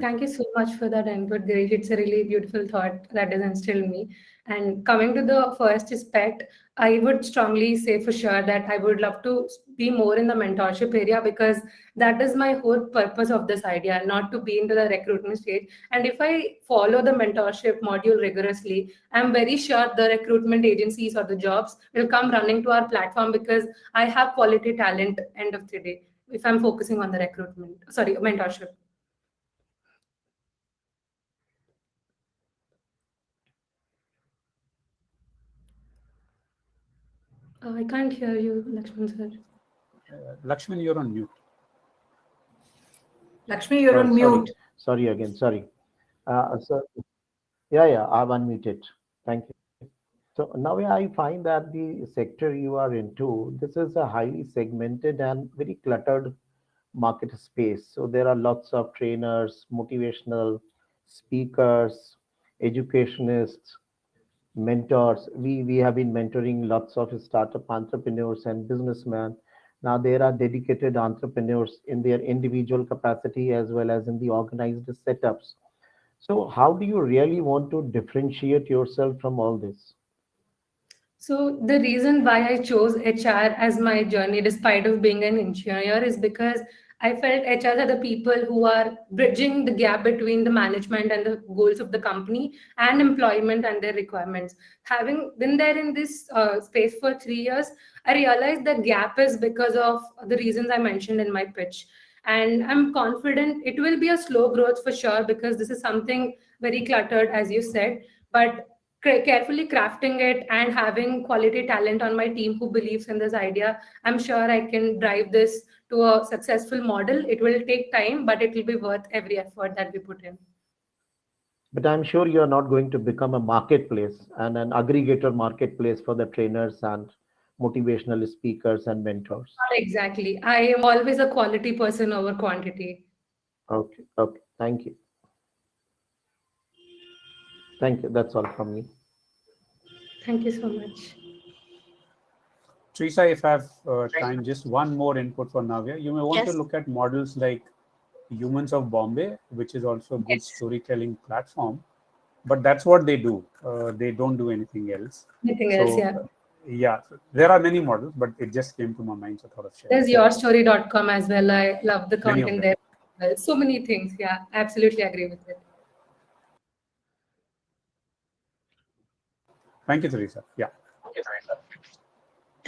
Thank you so much for that input, Girish. It's a really beautiful thought that has instilled me. And coming to the first aspect, I would strongly say for sure that I would love to be more in the mentorship area, because that is my whole purpose of this idea, not to be into the recruitment stage. And if I follow the mentorship module rigorously, I'm very sure the recruitment agencies or the jobs will come running to our platform, because I have quality talent end of the day if I'm focusing on the mentorship. I can't hear you, Lakshman sir. Lakshman, you're on mute. Lakshmi, you're on mute. Sorry again. Sorry. So, yeah, I've unmuted. Thank you. So now I find that the sector you are into, this is a highly segmented and very cluttered market space. So there are lots of trainers, motivational speakers, educationists, mentors. We have been mentoring lots of startup entrepreneurs and businessmen. Now there are dedicated entrepreneurs in their individual capacity as well as in the organized setups. So how do you really want to differentiate yourself from all this? So the reason why I chose HR as my journey, despite of being an engineer, is because I felt HRs are the people who are bridging the gap between the management and the goals of the company and employment and their requirements. Having been there in this space for 3 years, I realized the gap is because of the reasons I mentioned in my pitch. And I'm confident it will be a slow growth for sure, because this is something very cluttered, as you said. But carefully crafting it and having quality talent on my team who believes in this idea, I'm sure I can drive this to a successful model. It will take time, but it will be worth every effort that we put in. But I'm sure you're not going to become a marketplace and an aggregator marketplace for the trainers and motivational speakers and mentors. Not exactly. I am always a quality person over quantity. Okay. Thank you. Thank you. That's all from me. Thank you so much. Teresa, if I have time, just one more input for Navya. You may want to look at models like Humans of Bombay, which is also a good storytelling platform, but that's what they do. They don't do anything else. Yeah, so there are many models, but it just came to my mind, so I thought of sharing. There's yourstory.com as well. I love the content there. Well, so many things. Yeah, absolutely agree with it. Thank you, Teresa. Yeah.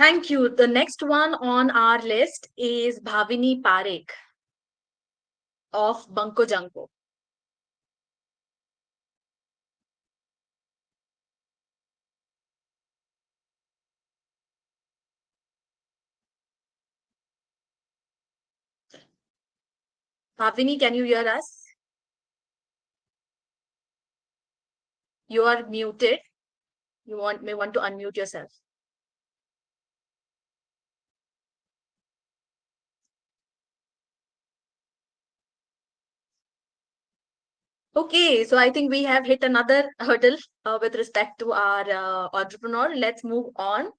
Thank you. The next one on our list is Bhavini Parekh of Banko Janko. Bhavini, can you hear us? You are muted. You may want to unmute yourself. Okay, so I think we have hit another hurdle with respect to our entrepreneur. Let's move on.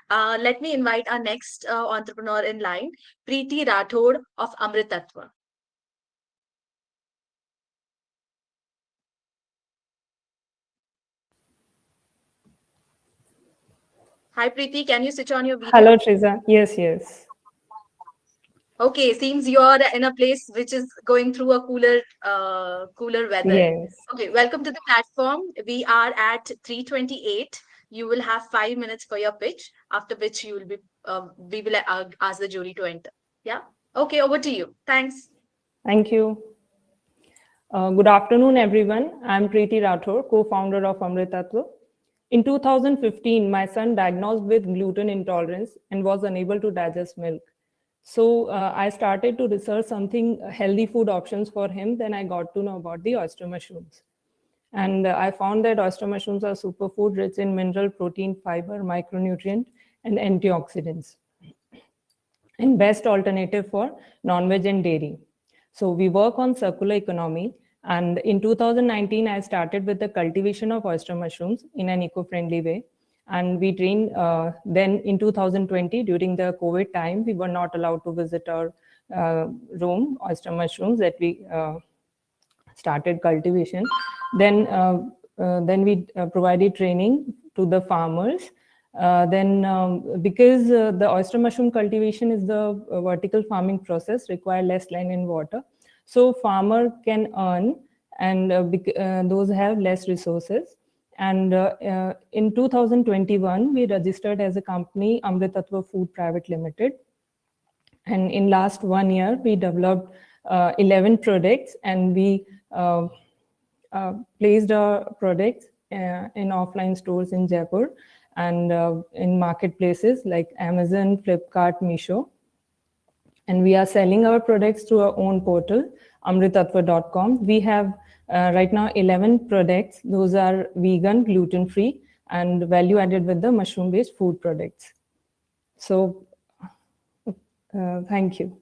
Let me invite our next entrepreneur in line, Preeti Rathod of Amritatva. Hi, Preeti. Can you switch on your video? Hello, Triza. Yes, yes. Okay, seems you're in a place which is going through a cooler weather. Yes. Okay, welcome to the platform. We are at 3:28. You will have 5 minutes for your pitch, after which you will be we will ask the jury to enter. Yeah. Okay, over to you. Thanks. Thank you. Good afternoon, everyone. I'm Preeti Rathod, co-founder of Amritatva. In 2015, my son diagnosed with gluten intolerance and was unable to digest milk. So I started to research something healthy food options for him. Then I got to know about the oyster mushrooms. And I found that oyster mushrooms are superfood rich in mineral, protein, fiber, micronutrient, and antioxidants, and best alternative for non-veg and dairy. So we work on circular economy. And in 2019, I started with the cultivation of oyster mushrooms in an eco-friendly way. And we trained, then in 2020, during the COVID time, we were not allowed to visit our room, oyster mushrooms that we started cultivation. Then we provided training to the farmers. Because the oyster mushroom cultivation is the vertical farming process, require less land and water. So farmer can earn, and those have less resources. And in 2021, we registered as a company, Amritatva Food Private Limited. And in last 1 year, we developed 11 products, and we placed our products in offline stores in Jaipur and in marketplaces like Amazon, Flipkart, Meesho. And we are selling our products through our own portal, amritatva.com. We have right now 11 products. Those are vegan, gluten-free, and value-added with the mushroom-based food products. So thank you.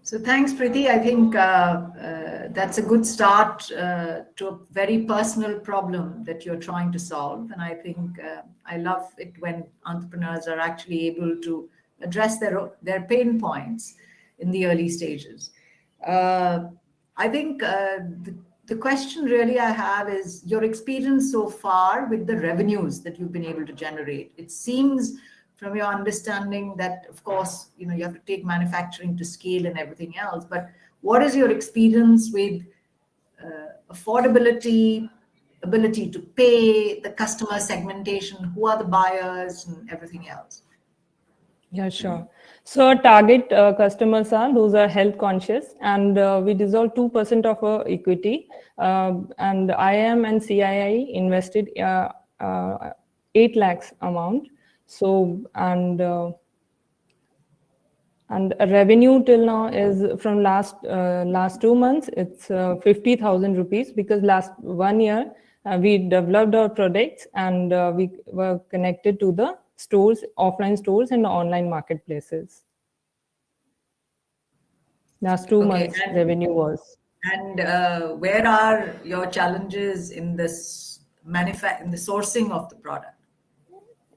So thanks, Preeti. I think that's a good start to a very personal problem that you're trying to solve. And I think I love it when entrepreneurs are actually able to address their pain points in the early stages. I think the question really I have is your experience so far with the revenues that you've been able to generate. It seems from your understanding that, of course, you have to take manufacturing to scale and everything else. But what is your experience with affordability, ability to pay, the customer segmentation, who are the buyers, and everything else? Yeah, sure. So our target customers are those are health conscious, and we dissolve 2% of our equity. And IIM and CII invested 8 lakhs amount. So and revenue till now is from last 2 months, it's 50,000 rupees, because last 1 year we developed our products, and we were connected to the stores, offline stores and online marketplaces. Last 2 months revenue was. And where are your challenges in this in the sourcing of the product?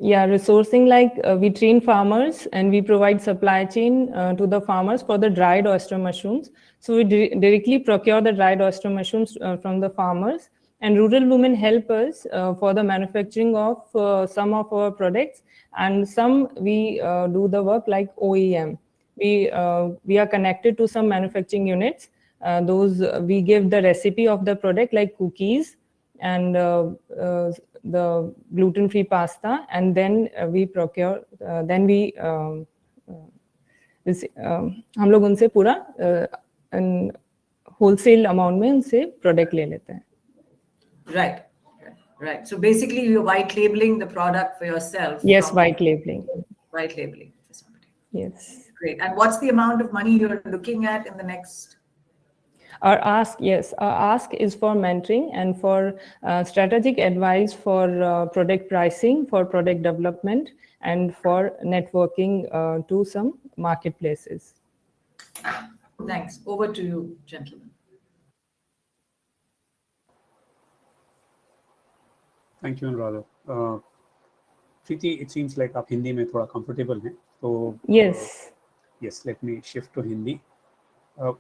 Yeah, resourcing, like we train farmers and we provide supply chain to the farmers for the dried oyster mushrooms. So we directly procure the dried oyster mushrooms from the farmers, and rural women help us for the manufacturing of some of our products, and some we do the work like OEM. We are connected to some manufacturing units those we give the recipe of the product like cookies and the gluten-free pasta, and then we procure, then we हम लोग उनसे पूरा wholesale amount में उनसे product ले लेते हैं. Right. Right. So basically, you're white labeling the product for yourself. Yes, white labeling. White labeling for somebody. Yes. Great. And what's the amount of money you're looking at in the next? Our ask, yes, our ask is for mentoring and for strategic advice for product pricing, for product development, and for networking to some marketplaces. Thanks. Over to you, gentlemen. Thank you, Anuradha. Preeti, it seems like आप हिंदी में थोड़ा comfortable हैं, तो yes, yes, let me shift to Hindi.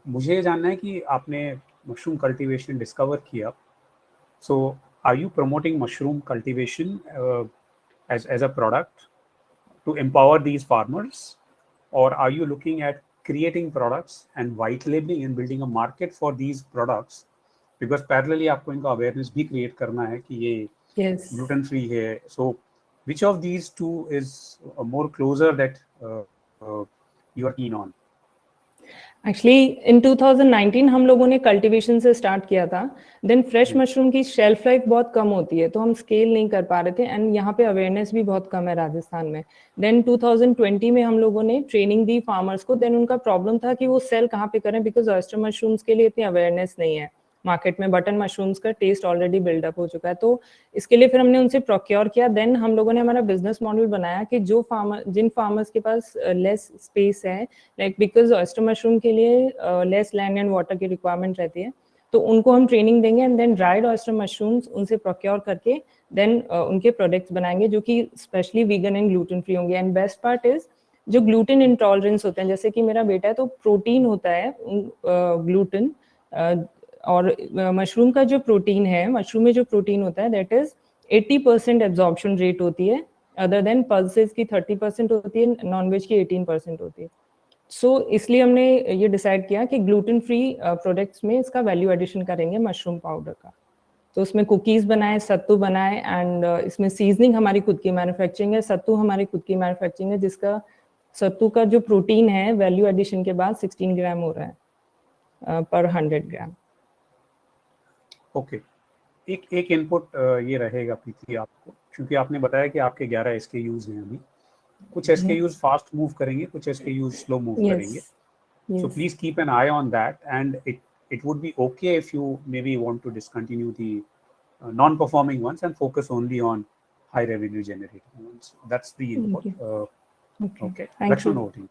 मुझे ये जानना है कि आपने मशरूम कल्टीवेशन डिस्कवर किया, so are you promoting mushroom cultivation as a product to empower these farmers, or are you looking at creating products and white labeling and building a market for these products, because parallelly आपको इनका awareness भी create करना है कि ये yes, gluten free है. So which of these two is more closer that you are keen on? Actually, in 2019 हम लोगों ने कल्टीवेशन से स्टार्ट किया था. देन फ्रेश मशरूम की शेल्फ लाइफ बहुत कम होती है, तो हम स्केल नहीं कर पा रहे थे, एंड यहाँ पे अवेयरनेस भी बहुत कम है राजस्थान में. देन 2020 में हम लोगों ने ट्रेनिंग दी फार्मर्स को. देन उनका प्रॉब्लम था कि वो सेल कहाँ पे करें, बिकॉज ऑयस्टर मशरूम्स के लिए इतनी अवेयरनेस नहीं है मार्केट में. बटन मशरूम्स का टेस्ट ऑलरेडी बिल्डअप हो चुका है, तो इसके लिए फिर हमने उनसे प्रोक्योर किया. देन हम लोगों ने हमारा बिजनेस मॉडल बनाया कि जिन फार्मर्स के पास लेस स्पेस है, लाइक बिकॉज ऑयस्टर मशरूम के लिए लेस लैंड एंड वाटर की रिक्वायरमेंट रहती है, तो उनको हम ट्रेनिंग देंगे and then dried oyster mushrooms उनसे प्रोक्योर करके देन उनके प्रोडक्ट्स बनाएंगे जो कि specially vegan and gluten free होंगे. एंड बेस्ट पार्ट इज जो ग्लूटेन इंटॉलरेंस होते हैं, जैसे कि मेरा बेटा है तो प्रोटीन होता है ग्लूटेन, और मशरूम का जो प्रोटीन है, मशरूम में जो प्रोटीन होता है दैट इज 80% एब्जॉर्प्शन रेट होती है, अदर देन पल्सेस की 30% होती है, नॉनवेज की 18% होती है. सो इसलिए हमने ये डिसाइड किया कि ग्लूटेन फ्री प्रोडक्ट्स में इसका वैल्यू एडिशन करेंगे मशरूम पाउडर का. तो उसमें कुकीज़ बनाए, सत्तू बनाए, एंड इसमें सीजनिंग हमारी खुद की मैन्युफैक्चरिंग है, सत्तू हमारी खुद की मैन्युफैक्चरिंग है, जिसका सत्तू का जो प्रोटीन है वैल्यू एडिशन के बाद 16 ग्राम हो रहा है पर 100 ग्राम. ओके, एक इनपुट ये रहेगा प्रीति आपको, क्योंकि आपने बताया कि आपके 11 SKUs हैं अभी. कुछ SKUs फास्ट मूव करेंगे, कुछ SKUs स्लो मूव करेंगे. So please keep an eye on that, and it would be okay if you maybe want to discontinue the non-performing ones and focus only on high revenue generating ones. That's the input. Okay. Thank you.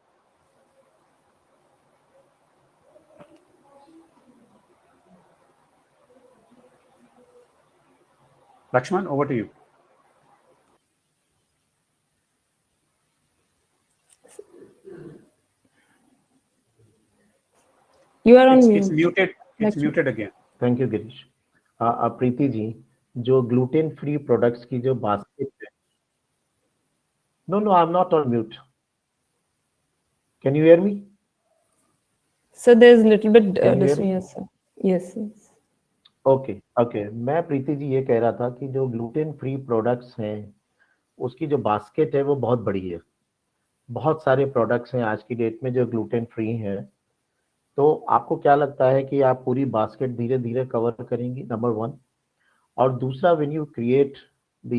Lakshman, over to you. You are on mute. It's muted. It's muted again. Thank you, Girish. Preeti ji, जो gluten free products की जो basket है, no, I'm not on mute. Can you hear me? So there's a little bit yes, sir. Yes. Okay. मैं प्रीति जी ये कह रहा था कि जो gluten free products हैं, उसकी जो basket है वो बहुत बड़ी है. बहुत सारे products हैं आज की डेट में जो gluten free हैं. तो आपको क्या लगता है कि आप पूरी बास्केट धीरे धीरे कवर करेंगी, नंबर 1. और दूसरा, when you create the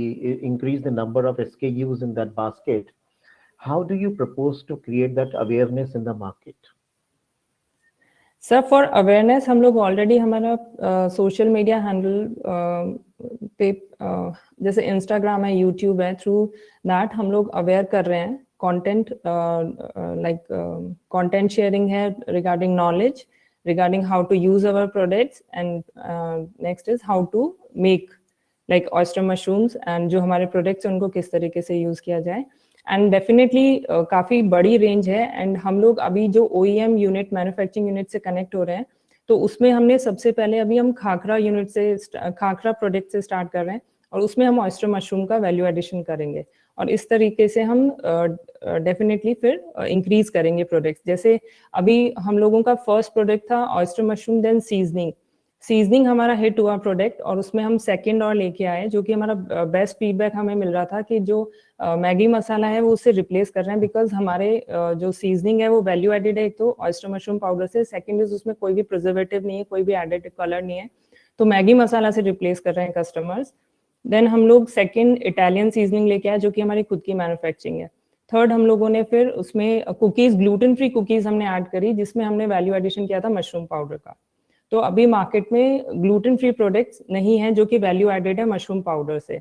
increase the number of SKUs in that basket, how do you propose to create that awareness in the market? Sir, for awareness हम लोग ऑलरेडी हमारा सोशल मीडिया हैंडल पे जैसे Instagram है, YouTube है, through that हम लोग aware कर रहे हैं. कंटेंट लाइक कंटेंट शेयरिंग है regarding knowledge, regarding how to use our products, and next is how to make like oyster mushrooms, and जो हमारे प्रोडक्ट्स हैं उनको किस तरीके से यूज किया जाए. एंड डेफिनेटली काफ़ी बड़ी रेंज है, एंड हम लोग अभी जो OEM यूनिट, मैन्युफैक्चरिंग यूनिट से कनेक्ट हो रहे हैं, तो उसमें हमने सबसे पहले अभी हम खाखरा यूनिट से, खाखरा प्रोडक्ट से स्टार्ट कर रहे हैं, और उसमें हम ऑयस्टर मशरूम का वैल्यू एडिशन करेंगे. और इस तरीके से हम डेफिनेटली फिर इंक्रीज करेंगे प्रोडक्ट्स। जैसे अभी हम लोगों का फर्स्ट प्रोडक्ट था ऑयस्टर मशरूम, देन सीजनिंग हमारा हिट हुआ प्रोडक्ट, और उसमें हम सेकंड और लेके आए, जो कि हमारा बेस्ट फीडबैक हमें मिल रहा था कि जो मैगी मसाला है वो उससे रिप्लेस कर रहे हैं, बिकॉज हमारे जो सीजनिंग है वो वैल्यू एडेड है, एक तो ऑयस्टर मशरूम पाउडर से, सेकंड इज उसमें कोई भी प्रिजर्वेटिव नहीं है, कोई भी एडेड कलर नहीं है, तो मैगी मसाला से रिप्लेस कर रहे हैं कस्टमर्स। देन हम लोग सेकंड इटालियन सीजनिंग लेके आए, जो कि हमारी खुद की मैन्युफैक्चरिंग है। थर्ड हम लोगों ने फिर उसमें कुकीज, ग्लूटेन फ्री कुकीज हमने ऐड करी, जिसमें हमने वैल्यू एडिशन किया था मशरूम पाउडर का। तो अभी मार्केट में ग्लूटेन फ्री प्रोडक्ट्स नहीं है जो कि वैल्यू एडेड है मशरूम पाउडर से।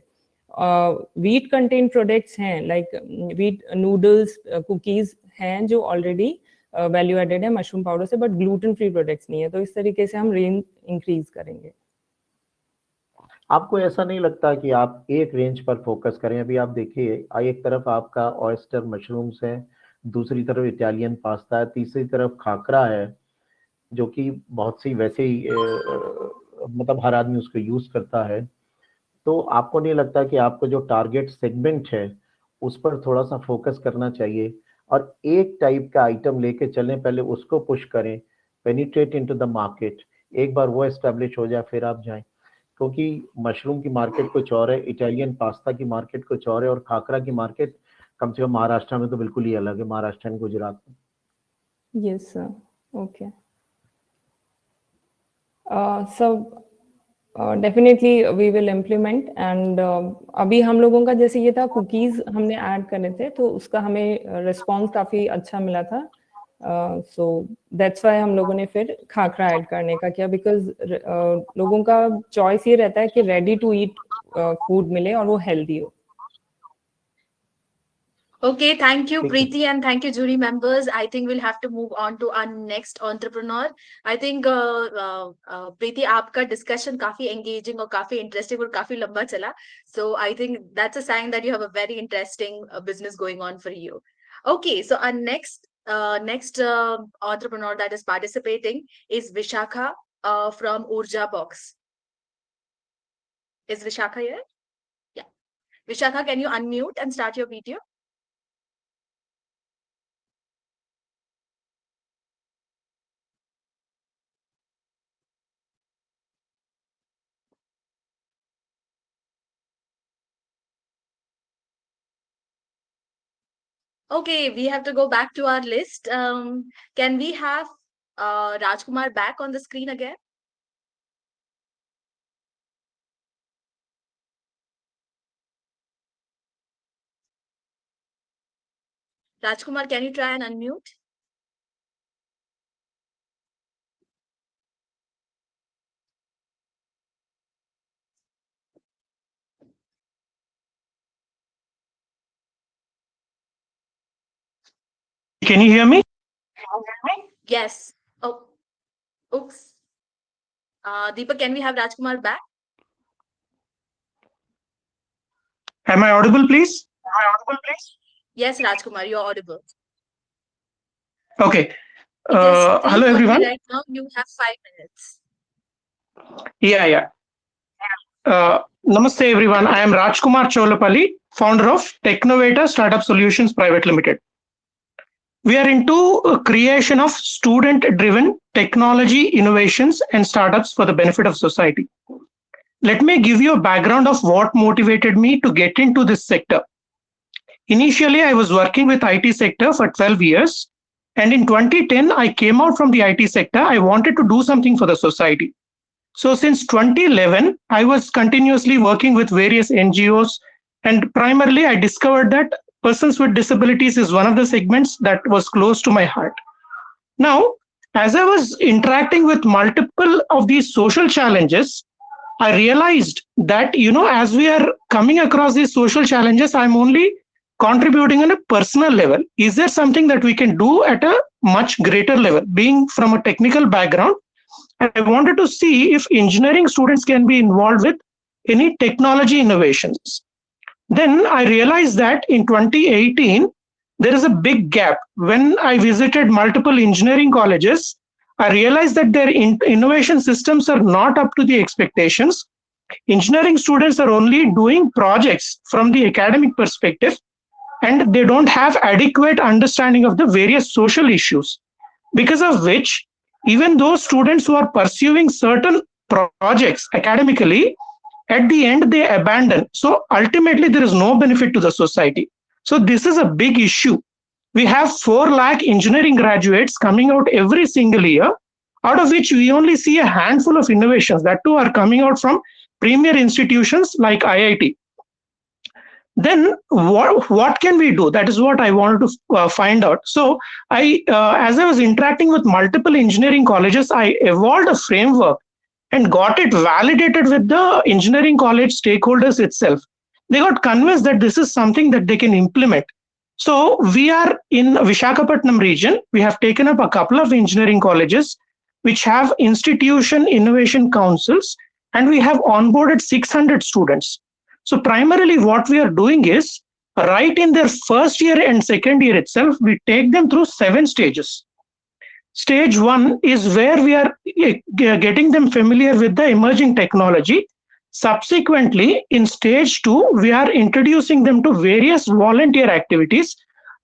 वीट कंटेंट प्रोडक्ट्स हैं, लाइक वीट नूडल्स, कुकीज हैं जो ऑलरेडी वैल्यू एडेड है मशरूम पाउडर से, बट ग्लूटेन फ्री प्रोडक्ट्स नहीं है। तो इस तरीके से हम रेंज इंक्रीज करेंगे। आपको ऐसा नहीं लगता कि आप एक रेंज पर फोकस करें? अभी आप देखिए, एक तरफ आपका ऑयस्टर मशरूम्स है, दूसरी तरफ इटालियन पास्ता है, तीसरी तरफ खाकरा है, जो कि बहुत सी वैसे ही मतलब हर आदमी उसको यूज करता है। तो आपको नहीं लगता कि आपको जो टारगेट सेगमेंट है उस पर थोड़ा सा फोकस करना चाहिए, और एक टाइप का आइटम लेके चलें, पहले उसको पुश करें, पेनिट्रेट इनटू द मार्केट, एक बार वो एस्टेब्लिश हो जाए फिर आप जाएं? क्योंकि मशरूम की मार्केट कुछ और है, इटालियन पास्ता की मार्केट कुछ और है, और खाकरा की मार्केट कम से कम महाराष्ट्र में तो बिल्कुल ही अलग है, महाराष्ट्र एंड गुजरात में। Yes sir, okay. सब definitely we will implement, and अभी हम लोगों का जैसे ये था, कुकीज हमने ऐड करे थे, तो उसका हमें रिस्पांस काफी अच्छा मिला था। सो दैट्स वाई हम लोगों ने फिर खाखरा ऐड करने का किया, बिकॉज लोगों का चॉइस ये रहता है कि रेडी टू ईट फूड मिले और वो हेल्दी हो। Okay, thank you, Preeti, and thank you, jury members. I think we'll have to move on to our next entrepreneur. I think Preeti, आपका discussion काफी engaging और काफी interesting और काफी लंबा चला. So I think that's a sign that you have a very interesting business going on for you. Okay, so our next entrepreneur that is participating is Vishakha from Urja Box. Is Vishakha here? Yeah. Vishakha, can you unmute and start your video? Okay, we have to go back to our list. Can we have Rajkumar back on the screen again? Rajkumar, can you try and unmute? Can you hear me? Yes. Oh, oops. Deepak, can we have Rajkumar back? Am I audible, please? Yes, Rajkumar, you're audible. Okay. It is Hello, 3:20 everyone. right now. You have 5 minutes. Yeah. Namaste, everyone. I am Rajkumar Cholapalli, founder of Technovator Startup Solutions Private Limited. We are into creation of student-driven technology innovations and startups for the benefit of society. Let me give you a background of what motivated me to get into this sector. Initially, I was working with IT sector for 12 years. And in 2010, I came out from the IT sector. I wanted to do something for the society. So since 2011, I was continuously working with various NGOs. And primarily, I discovered that persons with disabilities is one of the segments that was close to my heart. Now, as I was interacting with multiple of these social challenges, I realized that, as we are coming across these social challenges, I'm only contributing on a personal level. Is there something that we can do at a much greater level? Being from a technical background, I wanted to see if engineering students can be involved with any technology innovations. Then I realized that in 2018, there is a big gap. When I visited multiple engineering colleges, I realized that their innovation systems are not up to the expectations. Engineering students are only doing projects from the academic perspective, and they don't have adequate understanding of the various social issues, because of which even those students who are pursuing certain projects academically, at the end they abandon. So ultimately there is no benefit to the society. So this is a big issue. We have 4 lakh engineering graduates coming out every single year, out of which we only see a handful of innovations that too are coming out from premier institutions like IIT. Then what can we do? That is what I wanted to find out. So as I was interacting with multiple engineering colleges, I evolved a framework and got it validated with the engineering college stakeholders itself. They got convinced that this is something that they can implement. So we are in Visakhapatnam region. We have taken up a couple of engineering colleges which have institution innovation councils, and we have onboarded 600 students. So primarily what we are doing is, right in their first year and second year itself, we take them through 7 stages. Stage 1 is where we are getting them familiar with the emerging technology. Subsequently, in stage 2, we are introducing them to various volunteer activities.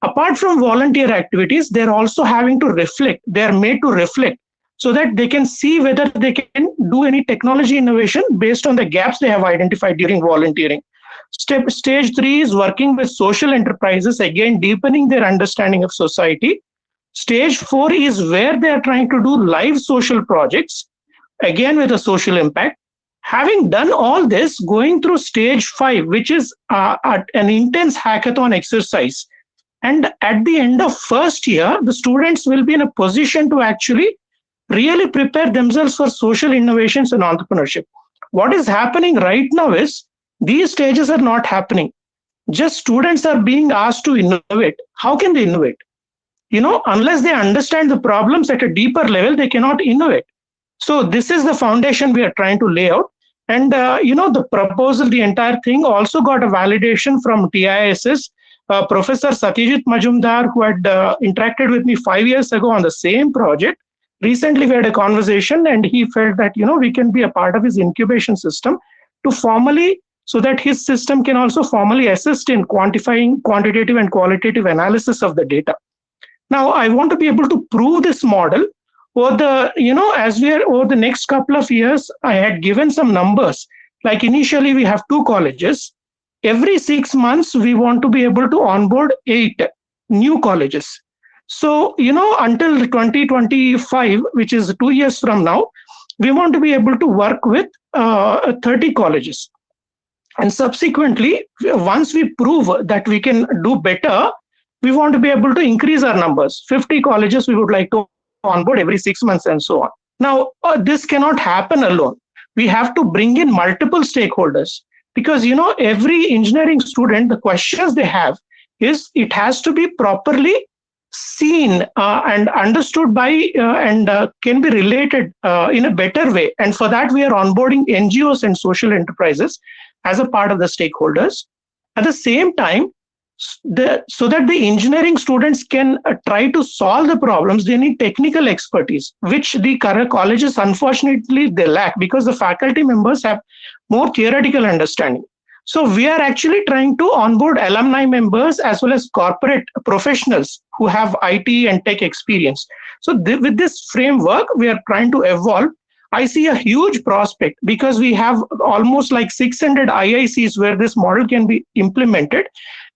Apart from volunteer activities, they're also having to reflect. They're made to reflect so that they can see whether they can do any technology innovation based on the gaps they have identified during volunteering. Stage 3 is working with social enterprises, again deepening their understanding of society. Stage 4 is where they are trying to do live social projects, again with a social impact. Having done all this, going through stage 5, which is an intense hackathon exercise. And at the end of first year, the students will be in a position to actually really prepare themselves for social innovations and entrepreneurship. What is happening right now is these stages are not happening. Just students are being asked to innovate. How can they innovate? Unless they understand the problems at a deeper level, they cannot innovate. So this is the foundation we are trying to lay out. And, the proposal, the entire thing also got a validation from TISS. Professor Satyajit Majumdar, who had interacted with me 5 years ago on the same project, recently we had a conversation and he felt that, we can be a part of his incubation system to formally, so that his system can also formally assist in quantifying quantitative and qualitative analysis of the data. Now, I want to be able to prove this model over over the next couple of years. I had given some numbers. Like initially, we have 2 colleges. Every 6 months, we want to be able to onboard 8 new colleges. So, until 2025, which is 2 years from now, we want to be able to work with 30 colleges. And subsequently, once we prove that we can do better, we want to be able to increase our numbers. 50 colleges we would like to onboard every 6 months and so on. Now, this cannot happen alone. We have to bring in multiple stakeholders because, every engineering student, the questions they have is it has to be properly seen and understood by and can be related in a better way. And for that, we are onboarding NGOs and social enterprises as a part of the stakeholders. At the same time, so that the engineering students can try to solve the problems, they need technical expertise, which the current colleges, unfortunately, they lack because the faculty members have more theoretical understanding. So we are actually trying to onboard alumni members as well as corporate professionals who have IT and tech experience. So with this framework, we are trying to evolve. I see a huge prospect because we have almost like 600 IICs where this model can be implemented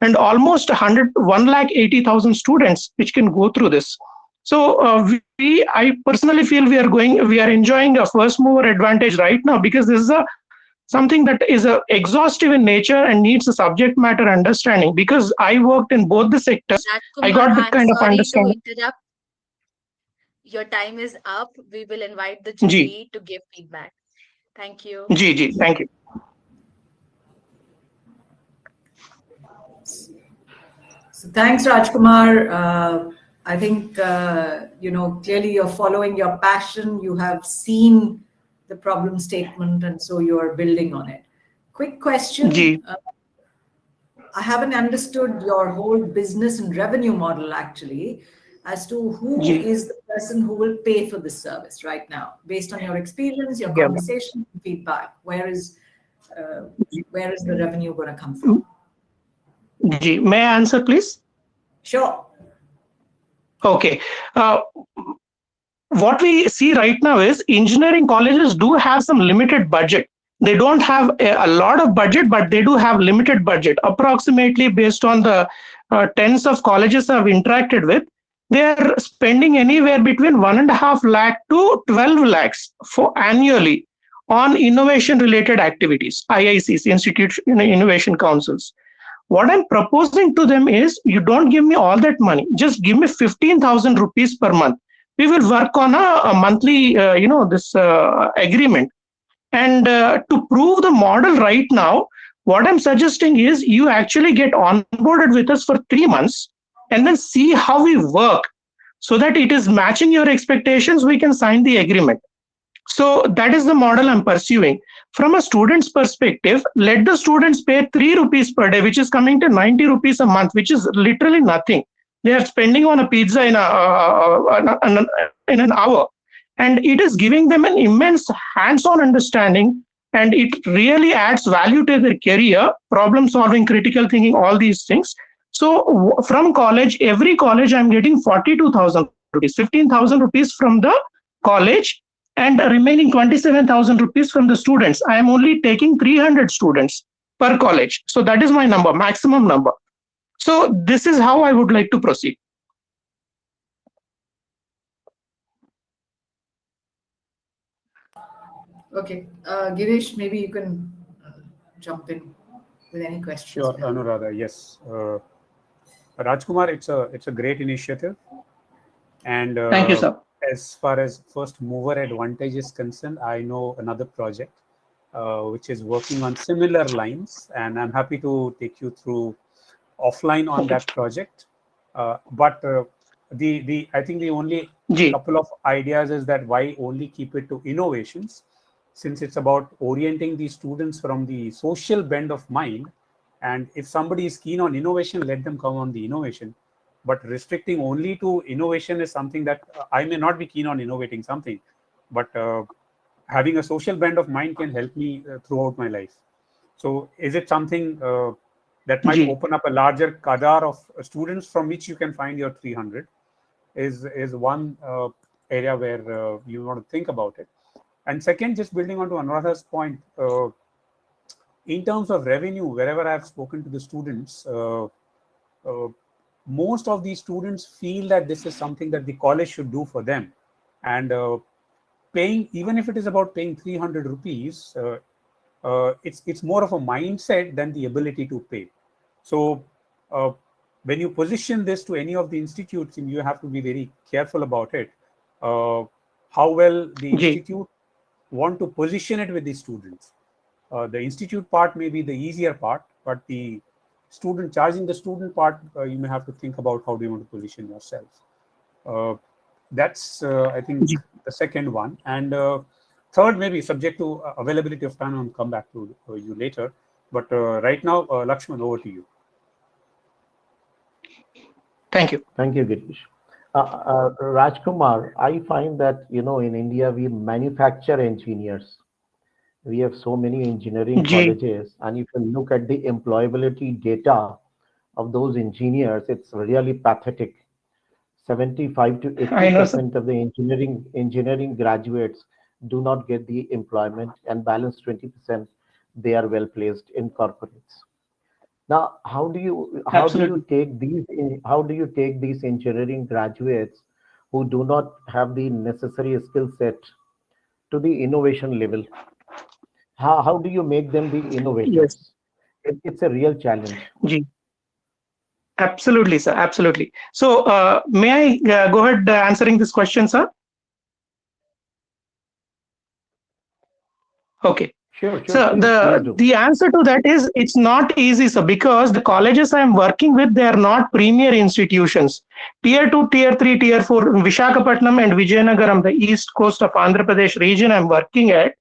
and almost 180,000 students which can go through this. So I personally feel we are enjoying a first mover advantage right now because this is something that is exhaustive in nature and needs a subject matter understanding. Because I worked in both the sectors, I got that kind of understanding. To interrupt. Your time is up. We will invite the jury to give feedback. Thank you. Thank you. So thanks, Rajkumar. I think, clearly you're following your passion. You have seen the problem statement, and so you're building on it. Quick question. I haven't understood your whole business and revenue model, actually, as to who is the person who will pay for this service right now, based on your experience, your conversation, feedback. Where is the revenue going to come from? Ji, may I answer, please? Sure. Okay. What we see right now is engineering colleges do have some limited budget. They don't have a lot of budget, but they do have limited budget. Approximately based on the tens of colleges I've interacted with, they are spending anywhere between 1.5 lakh to 12 lakhs for annually on innovation related activities, IICs, Institute Innovation Councils. What I'm proposing to them is, you don't give me all that money, just give me 15,000 rupees per month. We will work on a monthly, this agreement. And to prove the model right now, what I'm suggesting is you actually get onboarded with us for 3 months and then see how we work so that it is matching your expectations. We can sign the agreement. So that is the model I'm pursuing. From a student's perspective, let the students pay 3 rupees per day, which is coming to 90 rupees a month, which is literally nothing. They are spending on a pizza in an hour. And it is giving them an immense hands-on understanding, and it really adds value to their career, problem solving, critical thinking, all these things. So from college, every college, I'm getting 42,000 rupees, 15,000 rupees from the college, and remaining 27,000 rupees from the students. I am only taking 300 students per college. So that is my number, maximum number. So this is how I would like to proceed. Okay. Girish, maybe you can jump in with any questions. Sure, Anuradha. Yes. Rajkumar, it's a great initiative. And thank you, sir. As far as first mover advantage is concerned, I know another project which is working on similar lines, and I'm happy to take you through offline on that project. But I think the only couple of ideas is that why only keep it to innovations, since it's about orienting the students from the social bend of mind. And if somebody is keen on innovation, let them come on the innovation. But restricting only to innovation is something that I may not be keen on innovating something, but having a social bend of mind can help me throughout my life. So is it something that might open up a larger cadre of students from which you can find your 300 is one area where you want to think about it. And second, just building on to Anuradha's point, in terms of revenue, wherever I've spoken to the students, most of these students feel that this is something that the college should do for them. And paying, even if it is about paying 300 rupees, it's more of a mindset than the ability to pay. So when you position this to any of the institutes, you have to be very careful about it. How well the institute want to position it with the students. The institute part may be the easier part, but the student charging the student part, you may have to think about how do you want to position yourself. That's I think the second one. And third, maybe subject to availability of time, I'll come back to you later. But right now, Lakshman, over to you. Thank you. Thank you, Girish. Rajkumar, I find that, in India, we manufacture engineers. We have so many engineering colleges, and if you look at the employability data of those engineers, it's really pathetic. 75 to 80% of the engineering graduates do not get the employment, and balance 20% they are well placed in corporates. Now, how do you take these engineering graduates who do not have the necessary skill set to the innovation level? How do you make them the innovators? It's a real challenge. Absolutely, sir. Absolutely. So may I go ahead answering this question, sir? Okay. Sure. So the answer to that is it's not easy, sir, because the colleges I'm working with, they are not premier institutions. Tier 2, Tier 3, Tier 4, Visakhapatnam and Vijayanagaram, the east coast of Andhra Pradesh region I'm working at,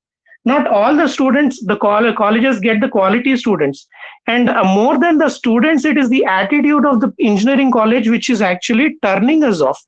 not all the students, the colleges get the quality students. And more than the students, it is the attitude of the engineering college which is actually turning us off.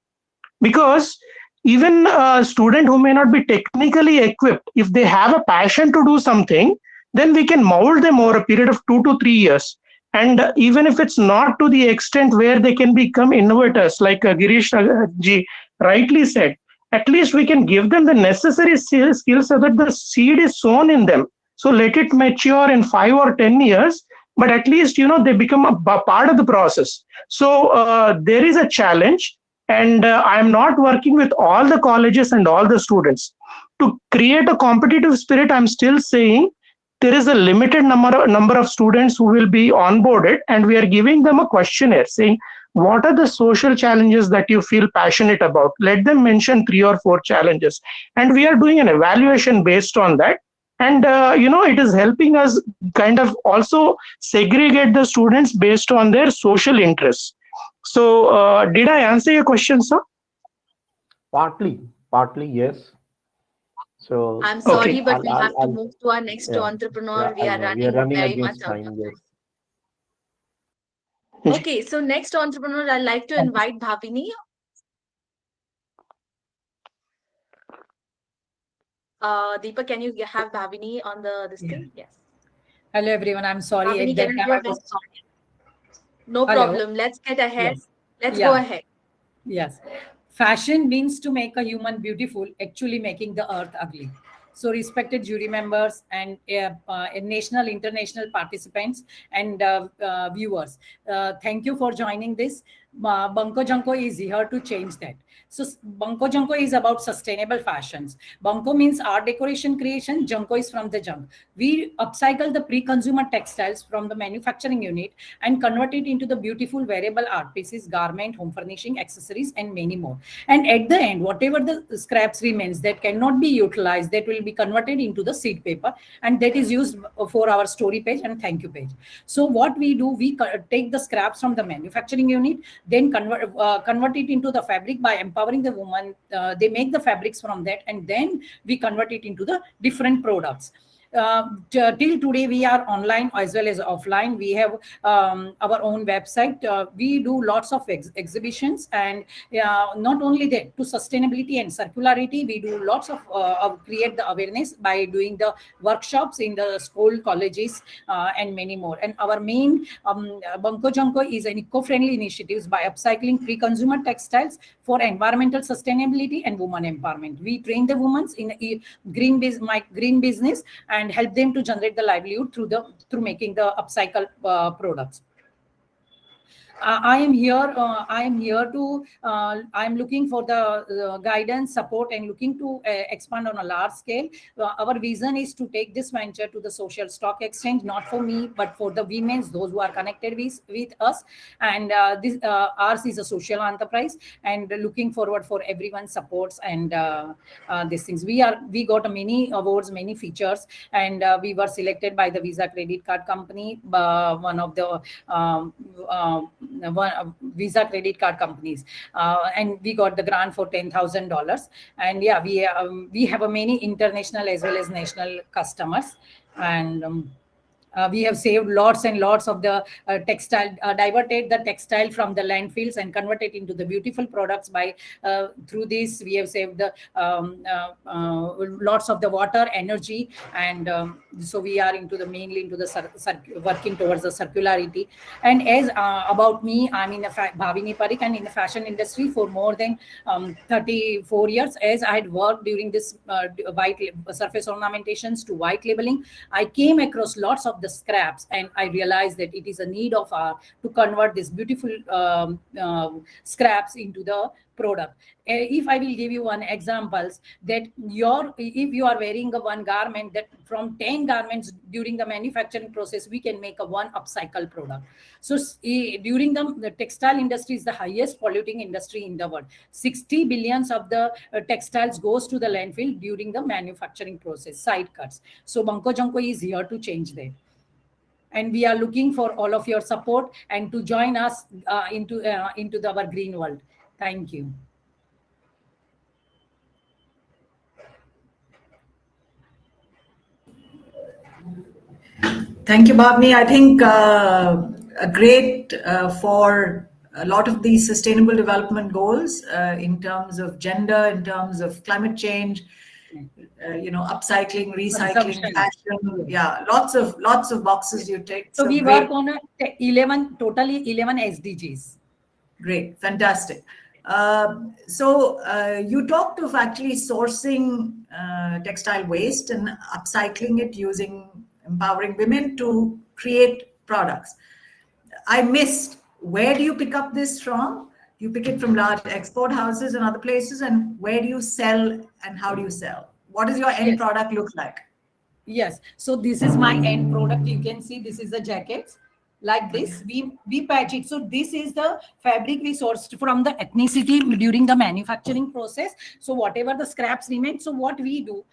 Because even a student who may not be technically equipped, if they have a passion to do something, then we can mold them over a period of 2 to 3 years. And even if it's not to the extent where they can become innovators, like Girish ji rightly said, at least we can give them the necessary skills so that the seed is sown in them. So let it mature in 5 or 10 years, but at least, they become a part of the process. So there is a challenge, and I'm not working with all the colleges and all the students. To create a competitive spirit, I'm still saying there is a limited number of students who will be onboarded, and we are giving them a questionnaire saying, what are the social challenges that you feel passionate about? Let them mention 3 or 4 challenges, and we are doing an evaluation based on that. And it is helping us kind of also segregate the students based on their social interests. So did I answer your question, sir? Partly, yes. So I'm sorry, Okay. but we have to move to our next yeah, entrepreneur. We I are know we are running running very much against out. time. Yes. Okay, so next entrepreneur, I'd like to invite Bhavini. Deepa, can you have Bhavini on this thing? Yes. Hello, everyone. I'm sorry. Bhavini, At that can you time, go I ahead? was. No Hello. problem. Let's get ahead. Yes. Let's go Yeah. ahead. Yes. Fashion means to make a human beautiful, actually making the earth ugly. So, respected jury members and national, international participants and viewers, thank you for joining this. Banko Janko is here to change that. So, Banko Janko is about sustainable fashions. Banko means art decoration creation. Janko is from the junk. We upcycle the pre-consumer textiles from the manufacturing unit and convert it into the beautiful wearable art pieces, garment, home furnishing, accessories, and many more. And at the end, whatever the scraps remains that cannot be utilized, that will be converted into the seed paper, and that is used for our story page and thank you page. So what we do, we take the scraps from the manufacturing unit, then convert it into the fabric by empowering the woman. They make the fabrics from that, and then we convert it into the different products. Till today we are online as well as offline. We have our own website. We do lots of exhibitions, and not only that, to sustainability and circularity, we do lots of create the awareness by doing the workshops in the school, colleges, and many more. And our main Banko Janko is an eco-friendly initiatives by upcycling pre-consumer textiles for environmental sustainability and women empowerment. We train the women in green business and help them to generate the livelihood through making the upcycle products. I am here. I am looking for the guidance, support, and looking to expand on a large scale. Our vision is to take this venture to the social stock exchange, not for me, but for the women, those who are connected with us. And ours is a social enterprise, and looking forward for everyone's supports and these things. We got many awards, many features, and we were selected by the Visa credit card company, one of the Visa credit card companies, and we got the grant for $10,000. And yeah, we have a many international as well as national customers, and we have saved lots and lots of the textile, diverted the textile from the landfills and converted into the beautiful products. By through this, we have saved the lots of the water, energy, and so we are mainly into the working towards the circularity. And as about me, I'm in Bhavini Parikh, and in the fashion industry for more than 34 years. As I had worked during this white surface ornamentations to white labeling, I came across lots of the scraps, and I realized that it is a need of art to convert these beautiful scraps into the product. If I will give you one examples, that if you are wearing one garment, that from 10 garments during the manufacturing process, we can make a one upcycle product. So during the textile industry is the highest polluting industry in the world. 60 billions of the textiles goes to the landfill during the manufacturing process, side cuts. So Banko Janko is here to change that. And we are looking for all of your support and to join us into our green world. Thank you. Thank you, Bhavini. I think a great for a lot of these sustainable development goals in terms of gender, in terms of climate change, upcycling, recycling, Consumption. fashion. Yeah, lots of boxes you take. So we great. work on totally 11 SDGs. Great, fantastic. You talked of actually sourcing textile waste and upcycling it using empowering women to create products. I missed, where do you pick up this from? Do you pick it from large export houses and other places? And where do you sell and how do you sell? What does your end product look like? Yes. So this is my end product. You can see this is the jackets. Like this, we patch it. So this is the fabric we sourced from the ethnicity during the manufacturing process. So whatever the scraps remain, so what we do,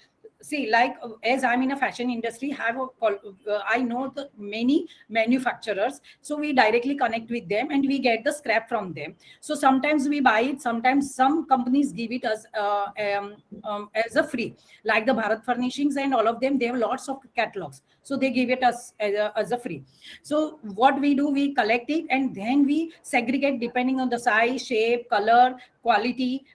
see, like as I'm in a fashion industry, I know the many manufacturers, so we directly connect with them and we get the scrap from them. So sometimes we buy it, sometimes some companies give it as a free, like the Bharat Furnishings and all of them, they have lots of catalogs, so they give it as a free. So what we do, we collect it and then we segregate depending on the size, shape, color, quality,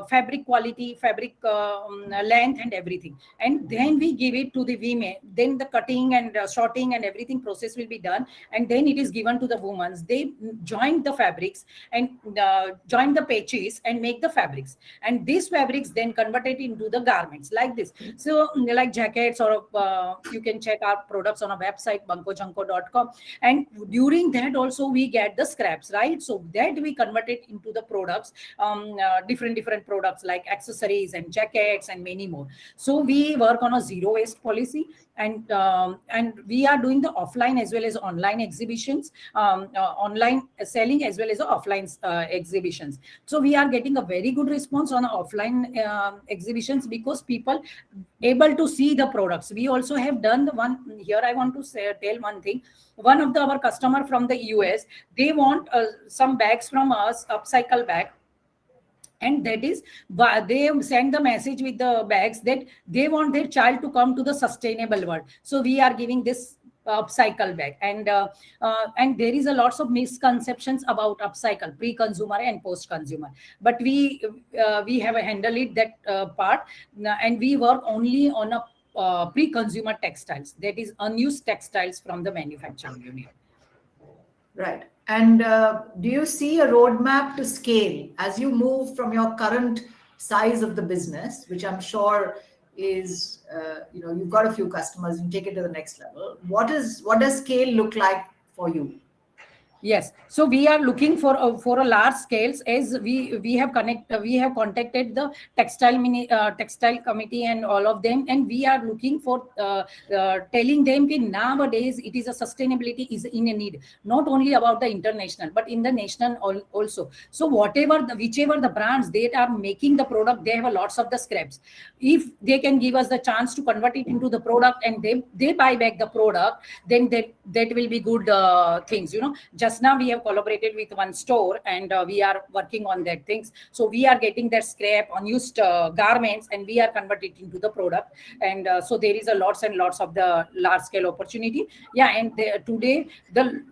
fabric quality, fabric length and everything, and then we give it to the women. Then the cutting and sorting and everything process will be done, and then it is given to the women. They join the fabrics and join the patches and make the fabrics, and these fabrics then converted into the garments like this. So like jackets, or you can check our products on our website bankojanko.com, and during that also we get the scraps, right? So that we convert it into the products, different products like accessories and jackets and many more. So we work on a zero waste policy, and we are doing the offline as well as online exhibitions, online selling as well as the offline exhibitions. So we are getting a very good response on offline exhibitions because people able to see the products. We also have done the one here. I want to tell one thing. One of our customer from the US, they want some bags from us, upcycle bag. And that is, they send the message with the bags that they want their child to come to the sustainable world. So we are giving this upcycle bag, and there is a lots of misconceptions about upcycle, pre-consumer and post-consumer. But we have handled it that part, and we work only on a pre-consumer textiles, that is unused textiles from the manufacturing unit. Right. And do you see a roadmap to scale as you move from your current size of the business, which I'm sure is, you've got a few customers and take it to the next level. What does scale look like for you? Yes, so we are looking for a large scales, as we have contacted the textile committee and all of them, and we are looking for telling them that nowadays it is a sustainability is in a need, not only about the international but in the national also. So whichever the brands that are making the product, they have a lots of the scraps. If they can give us the chance to convert it into the product and they buy back the product, then that will be good things. Just now we have collaborated with one store, and we are working on that things. So we are getting that scrap, unused garments, and we are converting into the product. And so there is a lots and lots of the large scale opportunity. Yeah, and today the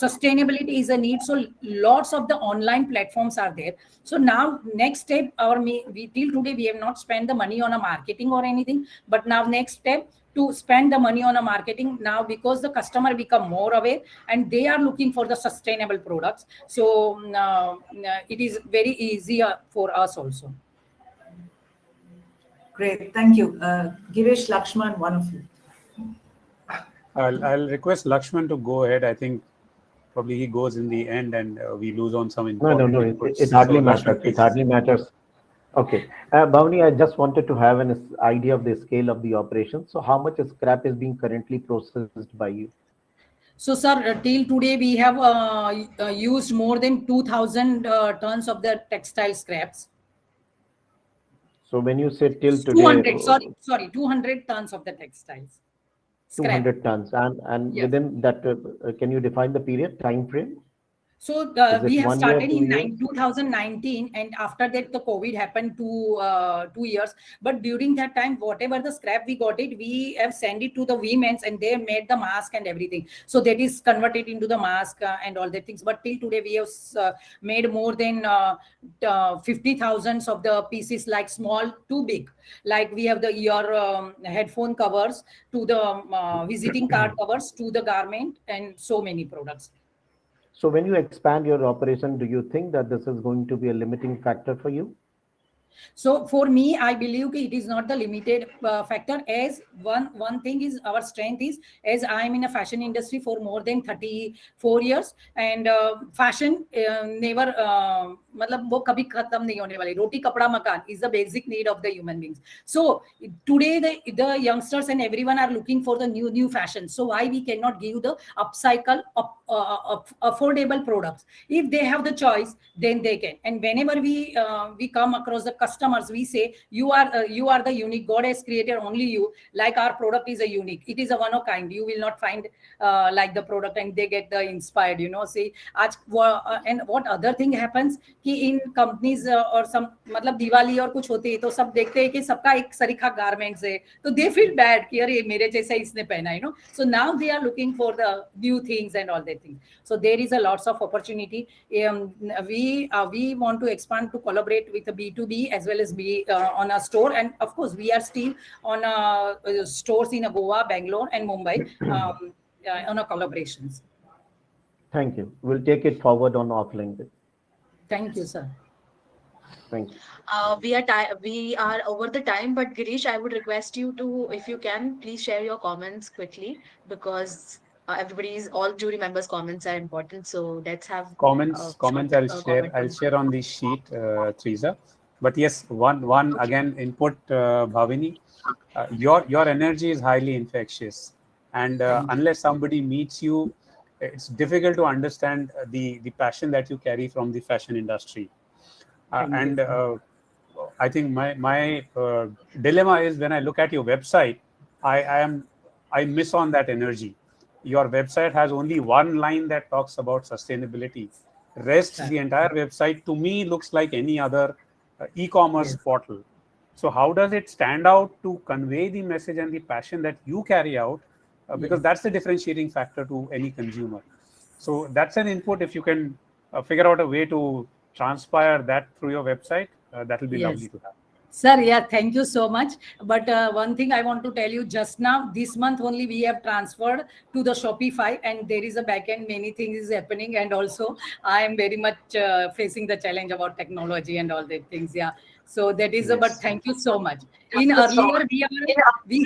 sustainability is a need. So lots of the online platforms are there. So now next step, till today we have not spent the money on a marketing or anything, but now next step, to spend the money on a marketing now, because the customer become more aware and they are looking for the sustainable products. So it is very easy for us also. Great, thank you. Girish, Lakshman, one of you. I'll request Lakshman to go ahead. I think probably he goes in the end and we lose on some important inputs. It hardly matters. It hardly matters. Okay. Bhavani, I just wanted to have an idea of the scale of the operation. So how much scrap is being currently processed by you? So, sir, till today, we have used more than 2,000 tons of the textile scraps. So when you say till today... 200, sorry, 200 tons of the textiles. 200 tons. And yes. Within that, can you define the period, time frame? So Is we it have 1 year, started 2 in years? 2019, and after that the COVID happened 2 years. But during that time, whatever the scrap we got it, we have sent it to the women's, and they made the mask and everything. So that is converted into the mask and all the things. But till today, we have made more than 50,000 of the pieces, like small to big. Like we have the ear headphone covers to the visiting card covers to the garment, and so many products. So when you expand your operation, do you think that this is going to be a limiting factor for you? So for me, I believe it is not the limited factor. As one thing is our strength is, as I am in a fashion industry for more than 34 years, and fashion never मतलब वो कभी खत्म नहीं होने वाली. रोटी कपड़ा मकान is the basic need of the human beings. So today the youngsters and everyone are looking for the new fashion. So why we cannot give the upcycle affordable products? If they have the choice, then they can. And whenever we come across the customers, we say you are the unique. God has created only you. Like our product is a unique. It is a one of kind. You will not find like the product, and they get the inspired. See, and what other thing happens कि in companies or some मतलब दिवाली और कुछ होती है तो सब देखते हैं कि सबका एक सरीखा गारमेंट्स है, तो they feel bad कि अरे मेरे जैसा इसने पहना है, so now they are looking for the new things and all that things. So there is a lots of opportunity. We want to expand to collaborate with the B2B as well as be on a store, and of course we are still on stores in Goa, Bangalore and Mumbai on a collaborations. Thank you. We'll take it forward on offline. Thank you, sir. Thank you. We are over the time, but Girish, I would request you to, if you can, please share your comments quickly, because all jury members' comments are important. So let's have comments. I'll share on the sheet, Teresa. But yes, one again input, Bhavini. Your energy is highly infectious, and unless somebody meets you, it's difficult to understand the passion that you carry from the fashion industry. And I think my dilemma is, when I look at your website, I miss on that energy. Your website has only one line that talks about sustainability. The entire website to me looks like any other e-commerce portal. So how does it stand out to convey the message and the passion that you carry out? Because that's the differentiating factor to any consumer. So that's an input. If you can figure out a way to transpire that through your website, that will be lovely to have. Sir, yeah, thank you so much. But one thing I want to tell you just now, this month only we have transferred to the Shopify, and there is a backend, many things is happening. And also I am very much facing the challenge about technology and all that things. Yeah. So that is, but thank you so much. In earlier, we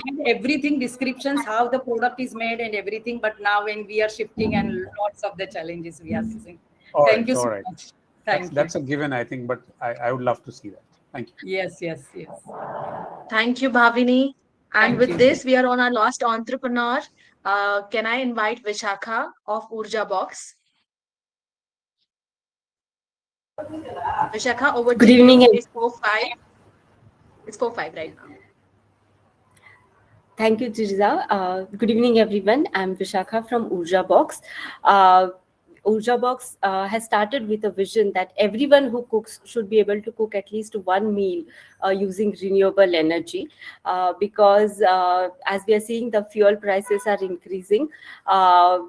had everything, descriptions, how the product is made and everything. But now when we are shifting and lots of the challenges we are facing. Thank you so much. That's a given, I think, but I would love to see that. Thank you. Yes. Thank you, Bhavini. And with this, we are on our last entrepreneur. Can I invite Vishakha of Urja Box? Vishakha, over to you. Good evening. It's 4:05. It's 4:05 right now. Thank you, Teresa. Good evening, everyone. I'm Vishakha from Urja Box. Urja Box has started with a vision that everyone who cooks should be able to cook at least one meal using renewable energy, because as we are seeing, the fuel prices are increasing.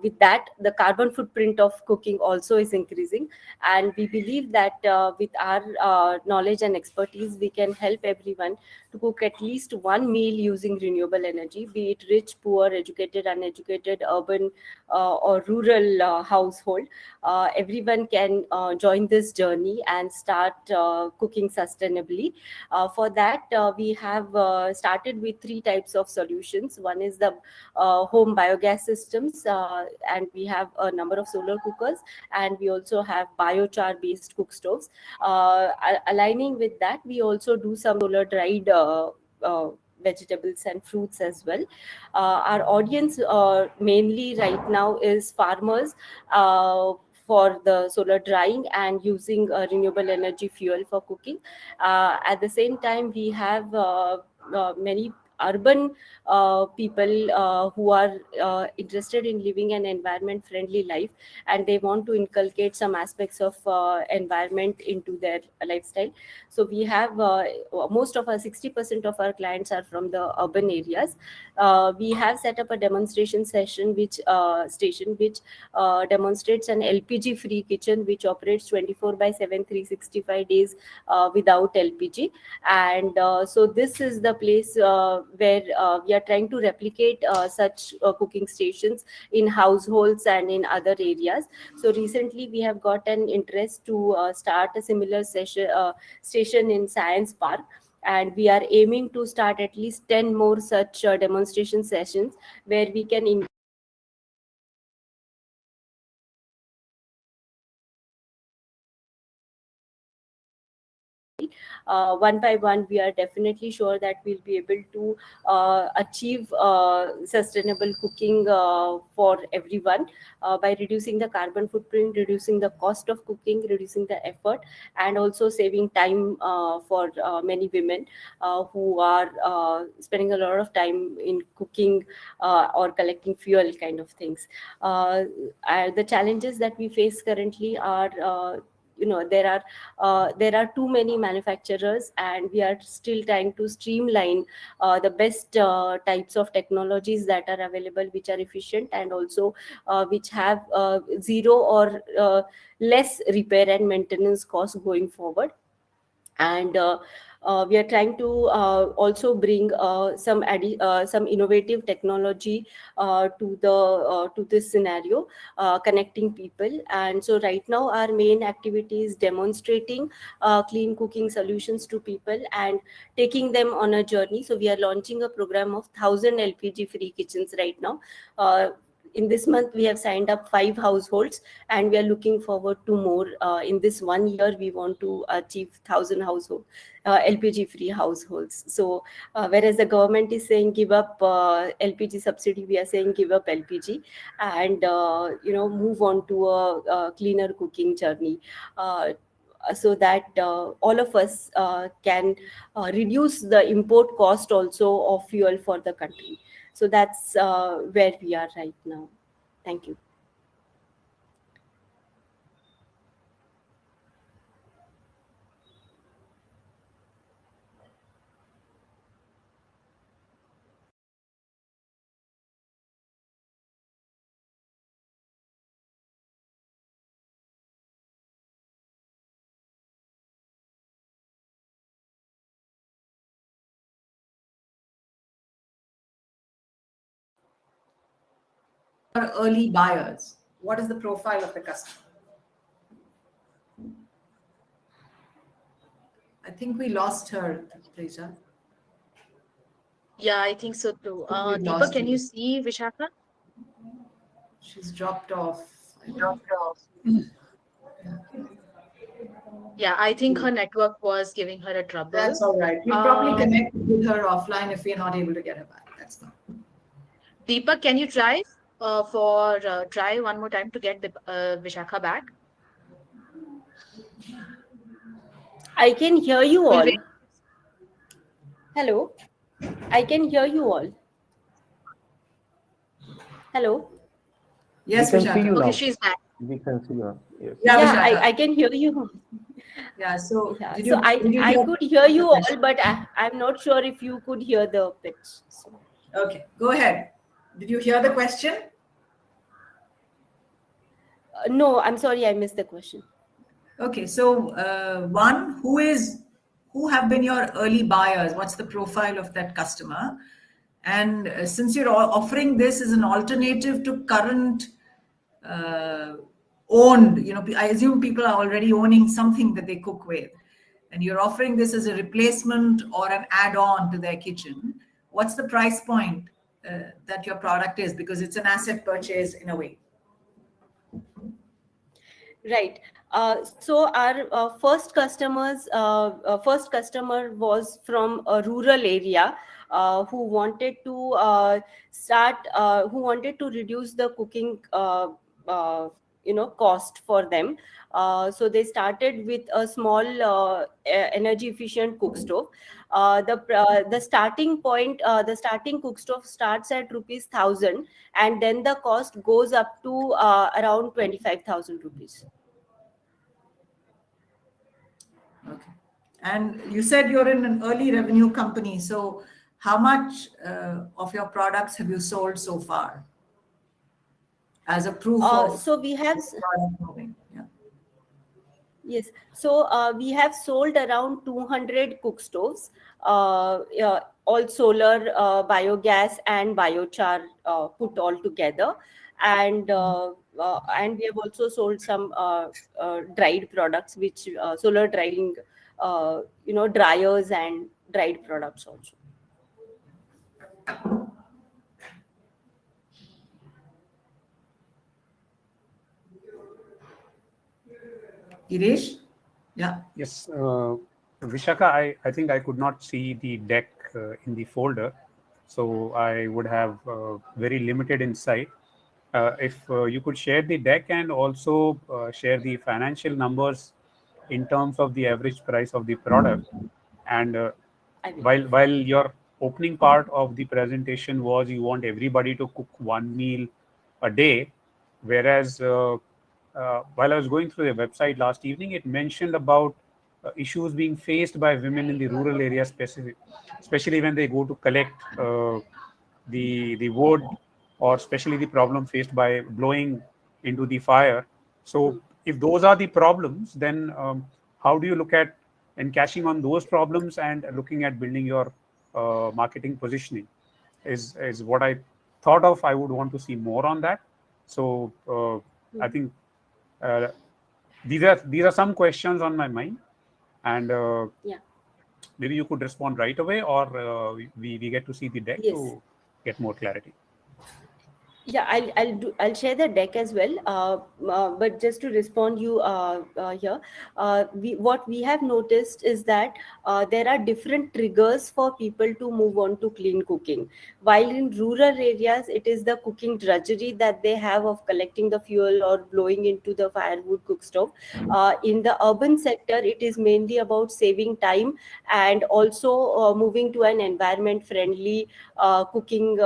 With that, the carbon footprint of cooking also is increasing, and we believe that with our knowledge and expertise, we can help everyone to cook at least one meal using renewable energy, be it rich, poor, educated, uneducated, urban or rural household. Everyone can join this journey and start cooking sustainably. For that, we have started with 3 types of solutions. One is the home biogas systems, and we have a number of solar cookers, and we also have biochar based cook stoves. Aligning with that, we also do some solar dried vegetables and fruits as well. Our audience mainly right now is farmers for the solar drying and using renewable energy fuel for cooking. At the same time, we have many urban people who are interested in living an environment friendly life, and they want to inculcate some aspects of environment into their lifestyle. So we have most of our 60% of our clients are from the urban areas. We have set up a demonstration session which demonstrates an LPG free kitchen which operates 24/7 365 days without LPG. And so this is the place where we are trying to replicate such cooking stations in households and in other areas. So recently we have got an interest to start a similar station in Science Park, and we are aiming to start at least 10 more such demonstration sessions where we can one by one. We are definitely sure that we'll be able to achieve sustainable cooking for everyone by reducing the carbon footprint, reducing the cost of cooking, reducing the effort, and also saving time for many women who are spending a lot of time in cooking or collecting fuel kind of things. The challenges that we face currently are there are too many manufacturers, and we are still trying to streamline the best types of technologies that are available, which are efficient and also which have zero or less repair and maintenance costs going forward. And we are trying to also bring some innovative technology to this scenario, connecting people. And so right now our main activity is demonstrating clean cooking solutions to people and taking them on a journey. So we are launching a program of 1,000 LPG free kitchens right now. In this month we have signed up 5 households, and we are looking forward to more. In this 1 year we want to achieve 1,000 household LPG free households. So whereas the government is saying give up LPG subsidy, we are saying give up LPG and move on to a cleaner cooking journey, so that all of us can reduce the import cost also of fuel for the country. So that's where we are right now. Thank you. Early buyers? What is the profile of the customer? I think we lost her, Teresa. Yeah, I think so too. We Deepak, lost can you. you see Vishaka? She's dropped off. Yeah, I think her network was giving her a trouble. That's all right. We'll probably connect with her offline if we're not able to get her back. That's fine. Deepak, can you try try one more time to get the Vishaka back? I can hear you We'll all. wait. Hello, I can hear you all. Hello. Yes, we can see Vishaka. you Okay, now. she's back. We can see you. Yes. Yeah, I can hear you. Yeah, so Yeah, did so you I could hear you all, but I'm not sure if you could hear the pitch. So. Okay, go ahead. Did you hear the question? No, I'm sorry, I missed the question. Okay, so one, who have been your early buyers? What's the profile of that customer? And since you're offering this as an alternative to current owned, I assume people are already owning something that they cook with, and you're offering this as a replacement or an add-on to their kitchen. What's the price point that your product is? Because it's an asset purchase in a way. Right. So our first customer was from a rural area who wanted to reduce the cooking cost for them. So they started with a small energy efficient cook stove. The starting point, the starting cook stove starts at ₹1,000, and then the cost goes up to around 25,000 rupees. Okay. And you said you're in an early revenue company. So how much of your products have you sold so far as a proof of So we have product moving? Yeah. Yes, so we have sold around 200 cook stoves, all solar, biogas, and biochar put all together, and we have also sold some dried products, which solar drying, dryers and dried products also. Girish? Yeah. Yes, Vishaka, I think I could not see the deck in the folder, so I would have very limited insight. If you could share the deck and also share the financial numbers in terms of the average price of the product. And while your opening part of the presentation was you want everybody to cook one meal a day, whereas while I was going through the website last evening, it mentioned about issues being faced by women in the rural areas, especially when they go to collect the wood, or especially the problem faced by blowing into the fire. So if those are the problems, then how do you look at encashing on those problems and looking at building your marketing positioning is what I thought of. I would want to see more on that. So I think these are some questions on my mind, and maybe you could respond right away, or we get to see the deck to get more clarity. Yeah, I'll share the deck as well. But just to respond you here, what we have noticed is that there are different triggers for people to move on to clean cooking. While in rural areas, it is the cooking drudgery that they have of collecting the fuel or blowing into the firewood cook stove. In the urban sector, it is mainly about saving time and also moving to an environment friendly cooking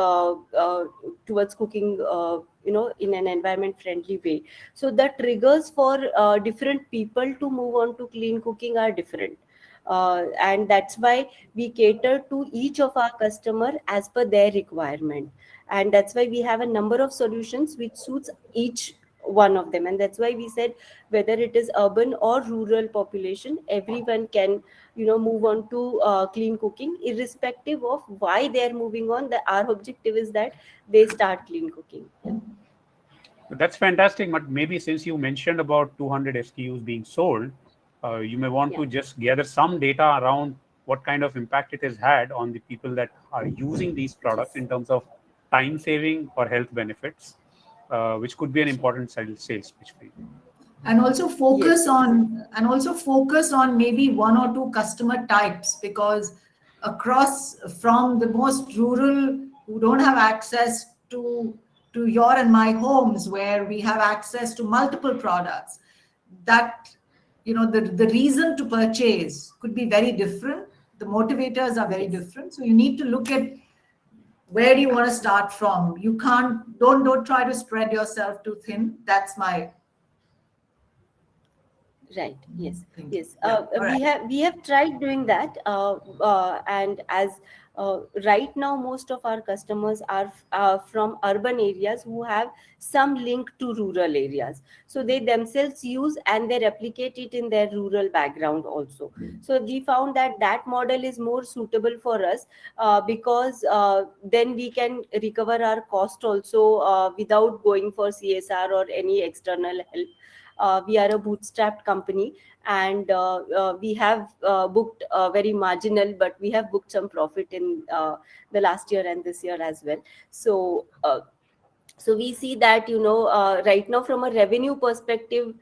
towards cooking in an environment friendly way. So the triggers for different people to move on to clean cooking are different, and that's why we cater to each of our customer as per their requirement, and that's why we have a number of solutions which suits each one of them. And that's why we said whether it is urban or rural population, everyone can move on to clean cooking irrespective of why they are moving on. Our objective is that they start clean cooking. That's fantastic. But maybe since you mentioned about 200 SKUs being sold, you may want to just gather some data around what kind of impact it has had on the people that are using these products in terms of time saving or health benefits, which could be an important sales pitch for you. And also focus on maybe one or two customer types, because across from the most rural who don't have access to your and my homes, where we have access to multiple products, that the reason to purchase could be very different. The motivators are very different. So you need to look at where do you want to start from. You don't try to spread yourself too thin. That's my right. Yes. We have tried doing that, and as right now most of our customers are from urban areas who have some link to rural areas, so they themselves use and they replicate it in their rural background also. So we found that model is more suitable for us, because then we can recover our cost also without going for CSR or any external help. We are a bootstrapped company, and we have booked very marginal, but we have booked some profit in the last year and this year as well. So we see that right now from a revenue perspective,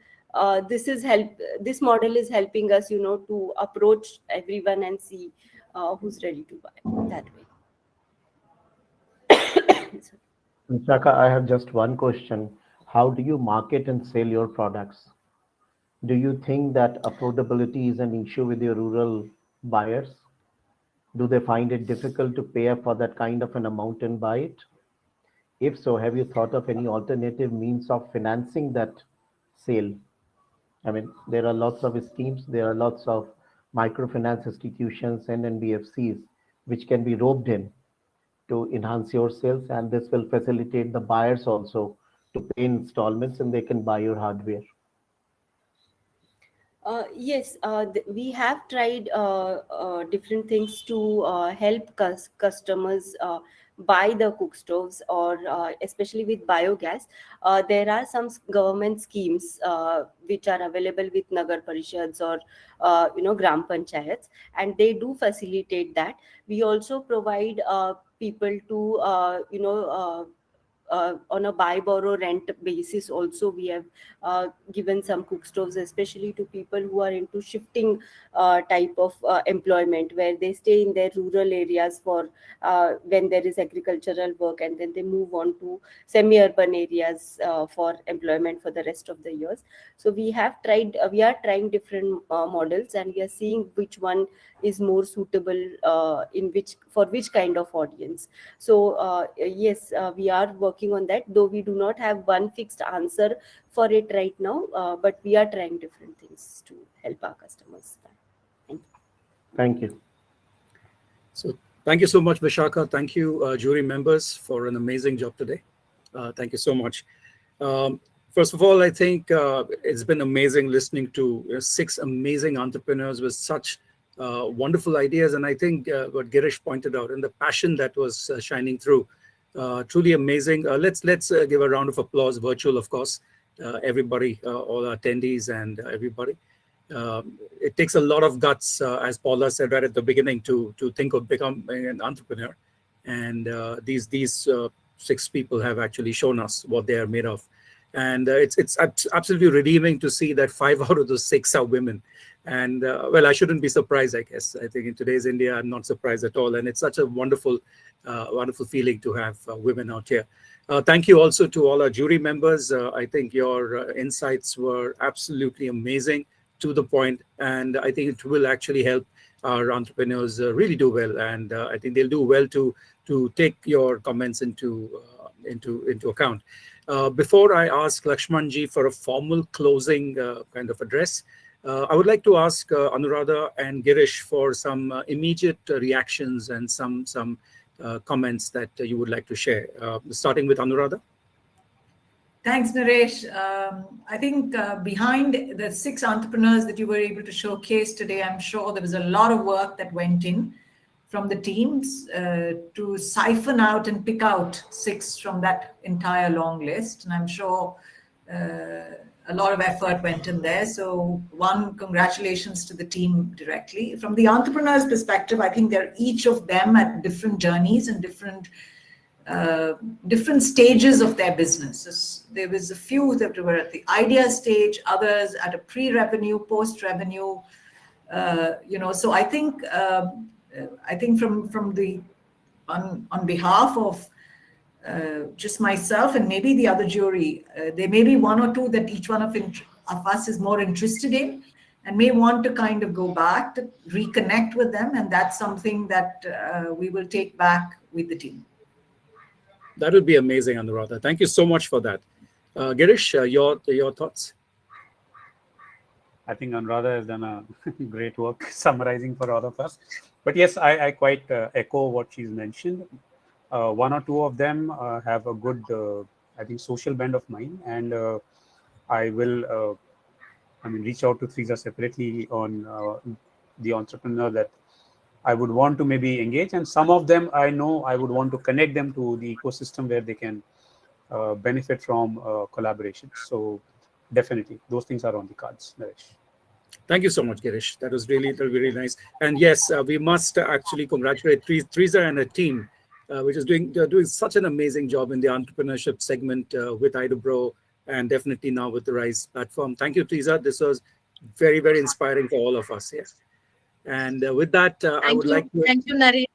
this model is helping us to approach everyone and see who's ready to buy that way. Vishaka, I have just one question. how do you market and sell your products? Do you think that affordability is an issue with your rural buyers? Do they find it difficult to pay up for that kind of an amount and buy it? If so, have you thought of any alternative means of financing that sale? I mean, there are lots of schemes, there are lots of microfinance institutions and NBFCs which can be roped in to enhance your sales, and this will facilitate the buyers also to pay installments and they can buy your hardware. Yes, we have tried different things to help customers buy the cook stoves, or especially with biogas. There are some government schemes which are available with Nagar Parishads or Gram Panchayats, and they do facilitate that. We also provide people to on a buy borrow rent basis also. We have given some cook stoves especially to people who are into shifting type of employment, where they stay in their rural areas for when there is agricultural work, and then they move on to semi-urban areas for employment for the rest of the years. So we are trying different models, and we are seeing which one is more suitable for which kind of audience. So yes, we are working on that, though we do not have one fixed answer for it right now, but we are trying different things to help our customers. Thank you. Thank you. So thank you so much, Vishaka. Thank you, jury members, for an amazing job today. Thank you so much. First of all, I think it's been amazing listening to 6 amazing entrepreneurs with such wonderful ideas. And I think what Girish pointed out and the passion that was shining through, truly amazing. Let's give a round of applause, virtual, of course, everybody, all our attendees and everybody. It takes a lot of guts, as Paula said right at the beginning, to think of becoming an entrepreneur. And these 6 people have actually shown us what they are made of. And it's absolutely redeeming to see that 5 out of those 6 are women. And well, I shouldn't be surprised, I guess. I think in today's India, I'm not surprised at all. And it's such a wonderful feeling to have women out here. Thank you also to all our jury members. I think your insights were absolutely amazing, to the point, and I think it will actually help our entrepreneurs really do well. And I think they'll do well to take your comments into account. Before I ask Lakshmanji for a formal closing kind of address, I would like to ask Anuradha and Girish for some immediate reactions and some comments that you would like to share. Starting with Anuradha. Thanks, Naresh. I think behind the 6 entrepreneurs that you were able to showcase today, I'm sure there was a lot of work that went in from the teams to siphon out and pick out 6 from that entire long list. And I'm sure a lot of effort went in there. So congratulations to the team directly. From the entrepreneur's perspective, I think they're each of them at different journeys and different stages of their businesses. There was a few that were at the idea stage, others at a pre-revenue, post-revenue. So I think from the on behalf of just myself and maybe the other jury, there may be 1 or 2 that each one of us is more interested in and may want to kind of go back to reconnect with them, and that's something that we will take back with the team. That would be amazing, Anuradha. Thank you so much for that. Girish, your thoughts? I think Anuradha has done a great work summarizing for all of us. But yes, I quite echo what she's mentioned. 1 or 2 of them have a good, I think, social bend of mind. And I will, reach out to Teresa separately on the entrepreneur that I would want to maybe engage. And some of them, I know I would want to connect them to the ecosystem where they can benefit from collaboration. So definitely, those things are on the cards, Naresh. Thank you so much, Girish. That was really nice. And yes, we must actually congratulate Teresa and her team, which is doing such an amazing job in the entrepreneurship segment with Idobro, and definitely now with the RISE platform. Thank you, Teresa. This was very, very inspiring for all of us here. And with that, I would like to... Thank you, Naresh.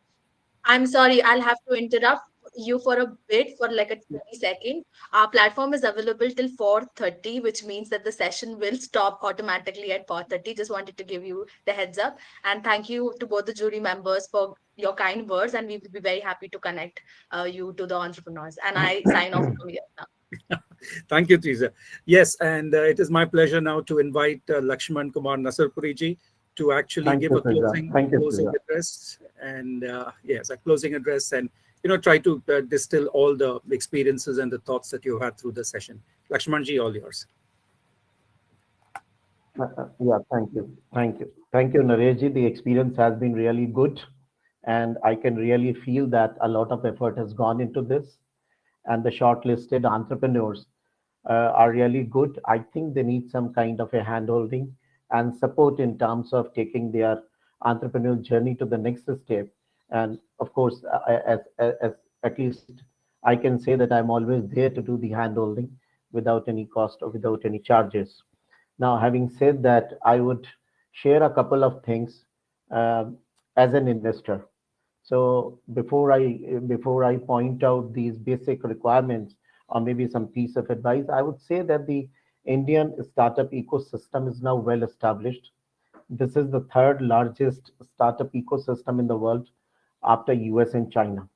I'm sorry, I'll have to interrupt. you for a bit for like a 30-second. Our platform is available till 4:30, which means that the session will stop automatically at 4:30. Just wanted to give you the heads up. And thank you to both the jury members for your kind words. And we will be very happy to connect you to the entrepreneurs. And I sign off from here now. Thank you, Teresa. Yes, and it is my pleasure now to invite Lakshman Kumar Nasarpuri to actually Thank give you, a Teresa. Thank you, closing Teresa. address, and yes, a closing address, and try to distill all the experiences and the thoughts that you had through the session. Lakshmanji, all yours. Yeah, thank you, Nareshji. The experience has been really good, and I can really feel that a lot of effort has gone into this, and the shortlisted entrepreneurs are really good. I think they need some kind of a handholding and support in terms of taking their entrepreneurial journey to the next step. And of course, as at least I can say that I'm always there to do the handholding without any cost or without any charges. Now, having said that, I would share a couple of things as an investor. So before I point out these basic requirements or maybe some piece of advice, I would say that the Indian startup ecosystem is now well established. This is the third largest startup ecosystem in the world after US and China,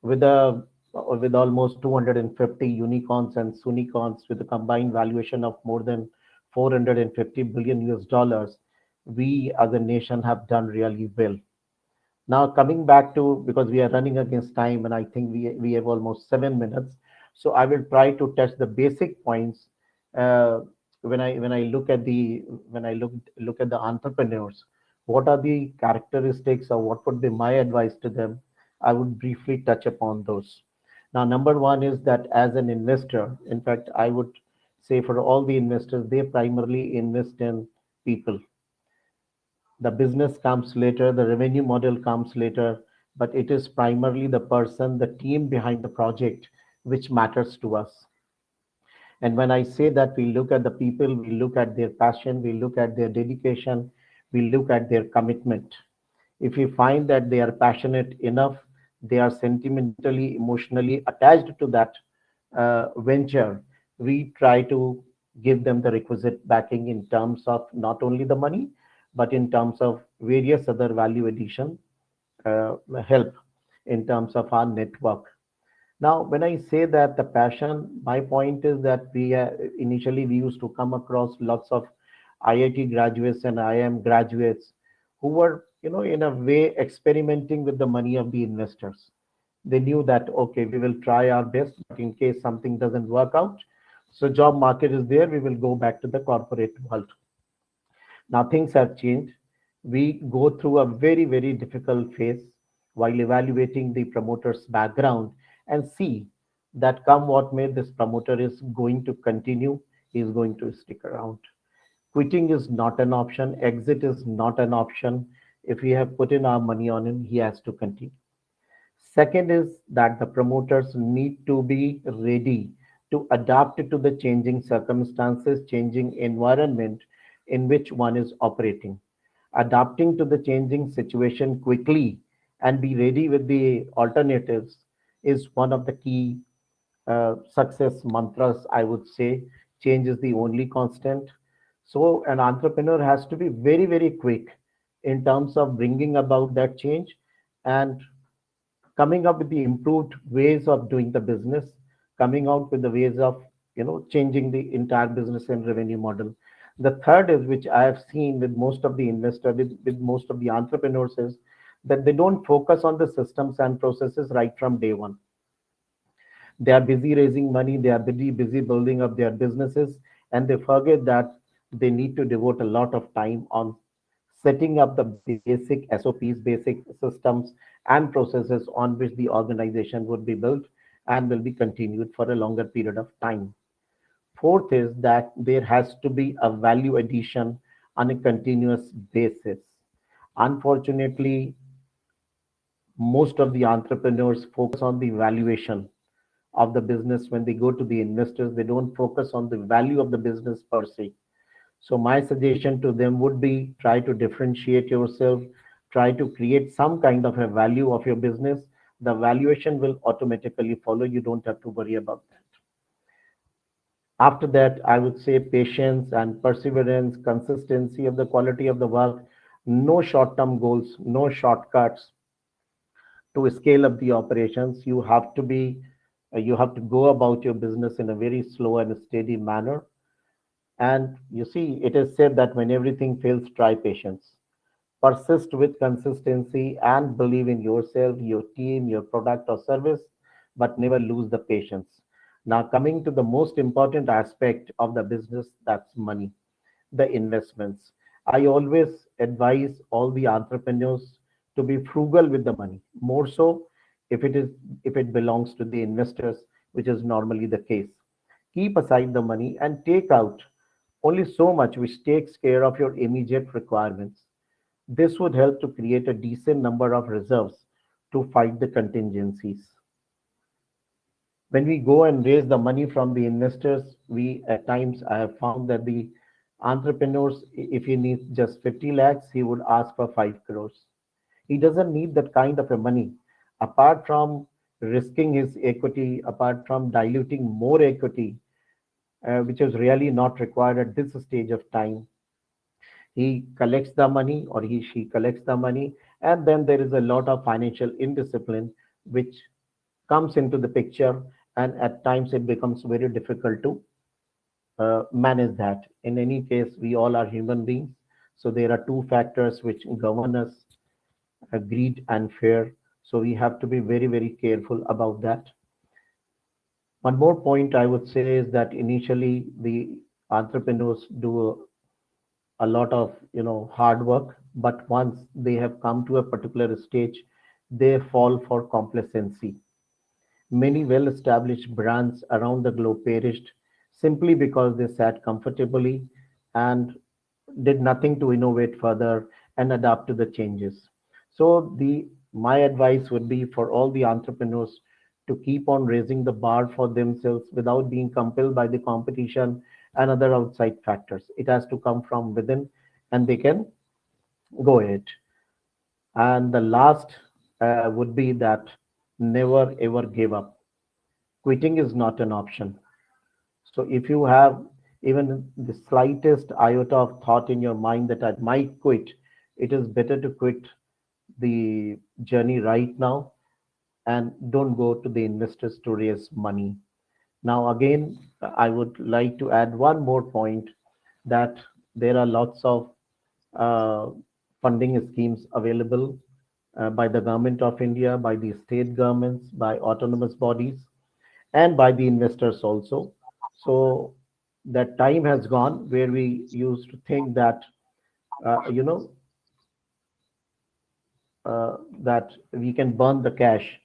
with almost 250 unicorns and sunicorns with a combined valuation of more than 450 billion US dollars. We as a nation have done really well. Now coming back to, because we are running against time and I think we have almost 7 minutes, so I will try to touch the basic points. Uh, when I look at the entrepreneurs, what are the characteristics or what would be my advice to them? I would briefly touch upon those. Now, number one is that as an investor, in fact, I would say for all the investors, they primarily invest in people. The business comes later, the revenue model comes later, but it is primarily the person, the team behind the project, which matters to us. And when I say that, we look at the people, we look at their passion, we look at their dedication, we look at their commitment. If we find that they are passionate enough, they are sentimentally, emotionally attached to that venture, we try to give them the requisite backing in terms of not only the money, but in terms of various other value addition help in terms of our network. Now, when I say that the passion, my point is that initially we used to come across lots of IIT graduates and IIM graduates who were, in a way experimenting with the money of the investors. They knew that, okay, we will try our best, but in case something doesn't work out, so job market is there, we will go back to the corporate world. Now things have changed. We go through a very, very difficult phase while evaluating the promoter's background and see that come what may, this promoter is going to continue, he is going to stick around. Quitting is not an option, exit is not an option. If we have put in our money on him, he has to continue. Second is that the promoters need to be ready to adapt to the changing circumstances, changing environment in which one is operating. Adapting to the changing situation quickly and be ready with the alternatives is one of the key success mantras, I would say. Change is the only constant. So an entrepreneur has to be very, very quick in terms of bringing about that change and coming up with the improved ways of doing the business, coming out with the ways of changing the entire business and revenue model. The third is, which I have seen with most of the investors, with most of the entrepreneurs, is that they don't focus on the systems and processes right from day one. They are busy raising money, they are busy building up their businesses, and they forget that they need to devote a lot of time on setting up the basic SOPs, basic systems and processes on which the organization would be built and will be continued for a longer period of time. Fourth is that there has to be a value addition on a continuous basis. Unfortunately, most of the entrepreneurs focus on the valuation of the business. When they go to the investors, they don't focus on the value of the business per se. So my suggestion to them would be, try to differentiate yourself, try to create some kind of a value of your business the valuation will automatically follow. You don't have to worry about that. After that, I would say patience and perseverance, consistency of the quality of the work, no short-term goals, no shortcuts to scale up the operations. You have to be, you have to go about your business in a very slow and steady manner. And you see, it is said that when everything fails, try patience. Persist with consistency and believe in yourself, your team, your product or service, but never lose the patience. Now, coming to the most important aspect of the business, that's money, the investments. I always advise all the entrepreneurs to be frugal with the money, more so if it belongs to the investors, which is normally the case. Keep aside the money and take out only so much which takes care of your immediate requirements. This would help to create a decent number of reserves to fight the contingencies. When we go and raise the money from the investors, we at times I have found that the entrepreneurs, if he needs just 50 lakhs, he would ask for 5 crores. He doesn't need that kind of a money. Apart from risking his equity, apart from diluting more equity, which is really not required at this stage of time, he collects the money or she collects the money, and then there is a lot of financial indiscipline which comes into the picture, and at times it becomes very difficult to manage that. In any case, we all are human beings, so there are two factors which govern us, greed and fear. So we have to be very, very careful about that. One more point I would say is that initially the entrepreneurs do a lot of hard work, but once they have come to a particular stage, they fall for complacency. Many well-established brands around the globe perished simply because they sat comfortably and did nothing to innovate further and adapt to the changes. So my advice would be for all the entrepreneurs to keep on raising the bar for themselves without being compelled by the competition and other outside factors. It has to come from within, and they can go ahead. And the last would be that never ever give up. Quitting is not an option. So if you have even the slightest iota of thought in your mind that I might quit, it is better to quit the journey right now and don't go to the investors to raise money. Now, again, I would like to add one more point, that there are lots of funding schemes available by the government of India, by the state governments, by autonomous bodies, and by the investors also. So that time has gone where we used to think that, that we can burn the cash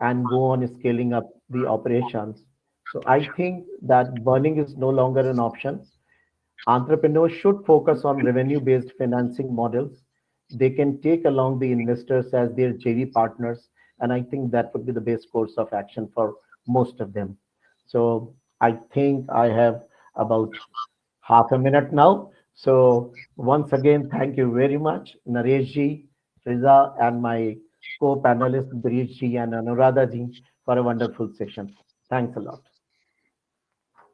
and go on scaling up the operations. So I think that burning is no longer an option. Entrepreneurs should focus on revenue-based financing models. They can take along the investors as their JV partners, and I think that would be the best course of action for most of them. So I think I have about half a minute now. So once again, thank you very much, Nareshji, Riza, and my co-panelists, Birishji and Anuradhaji, for a wonderful session. Thanks a lot.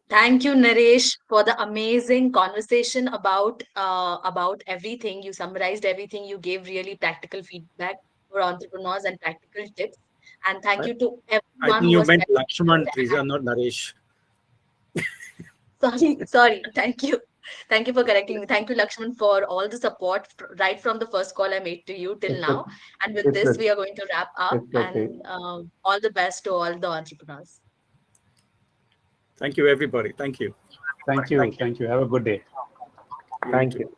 Thank you, Naresh, for the amazing conversation about everything. You summarized everything. You gave really practical feedback for entrepreneurs and practical tips. And thank you to I everyone think who you was meant present. Lakshman, Teresa, not Naresh. Sorry. Thank you. Thank you for correcting me. Thank you, Lakshman, for all the support right from the first call I made to you till It's now. okay. And with It's this, okay. we are going to wrap up. It's okay. And all the best to all the entrepreneurs. Thank you, everybody. Thank you. Thank you. Thank you. Have a good day. Thank you.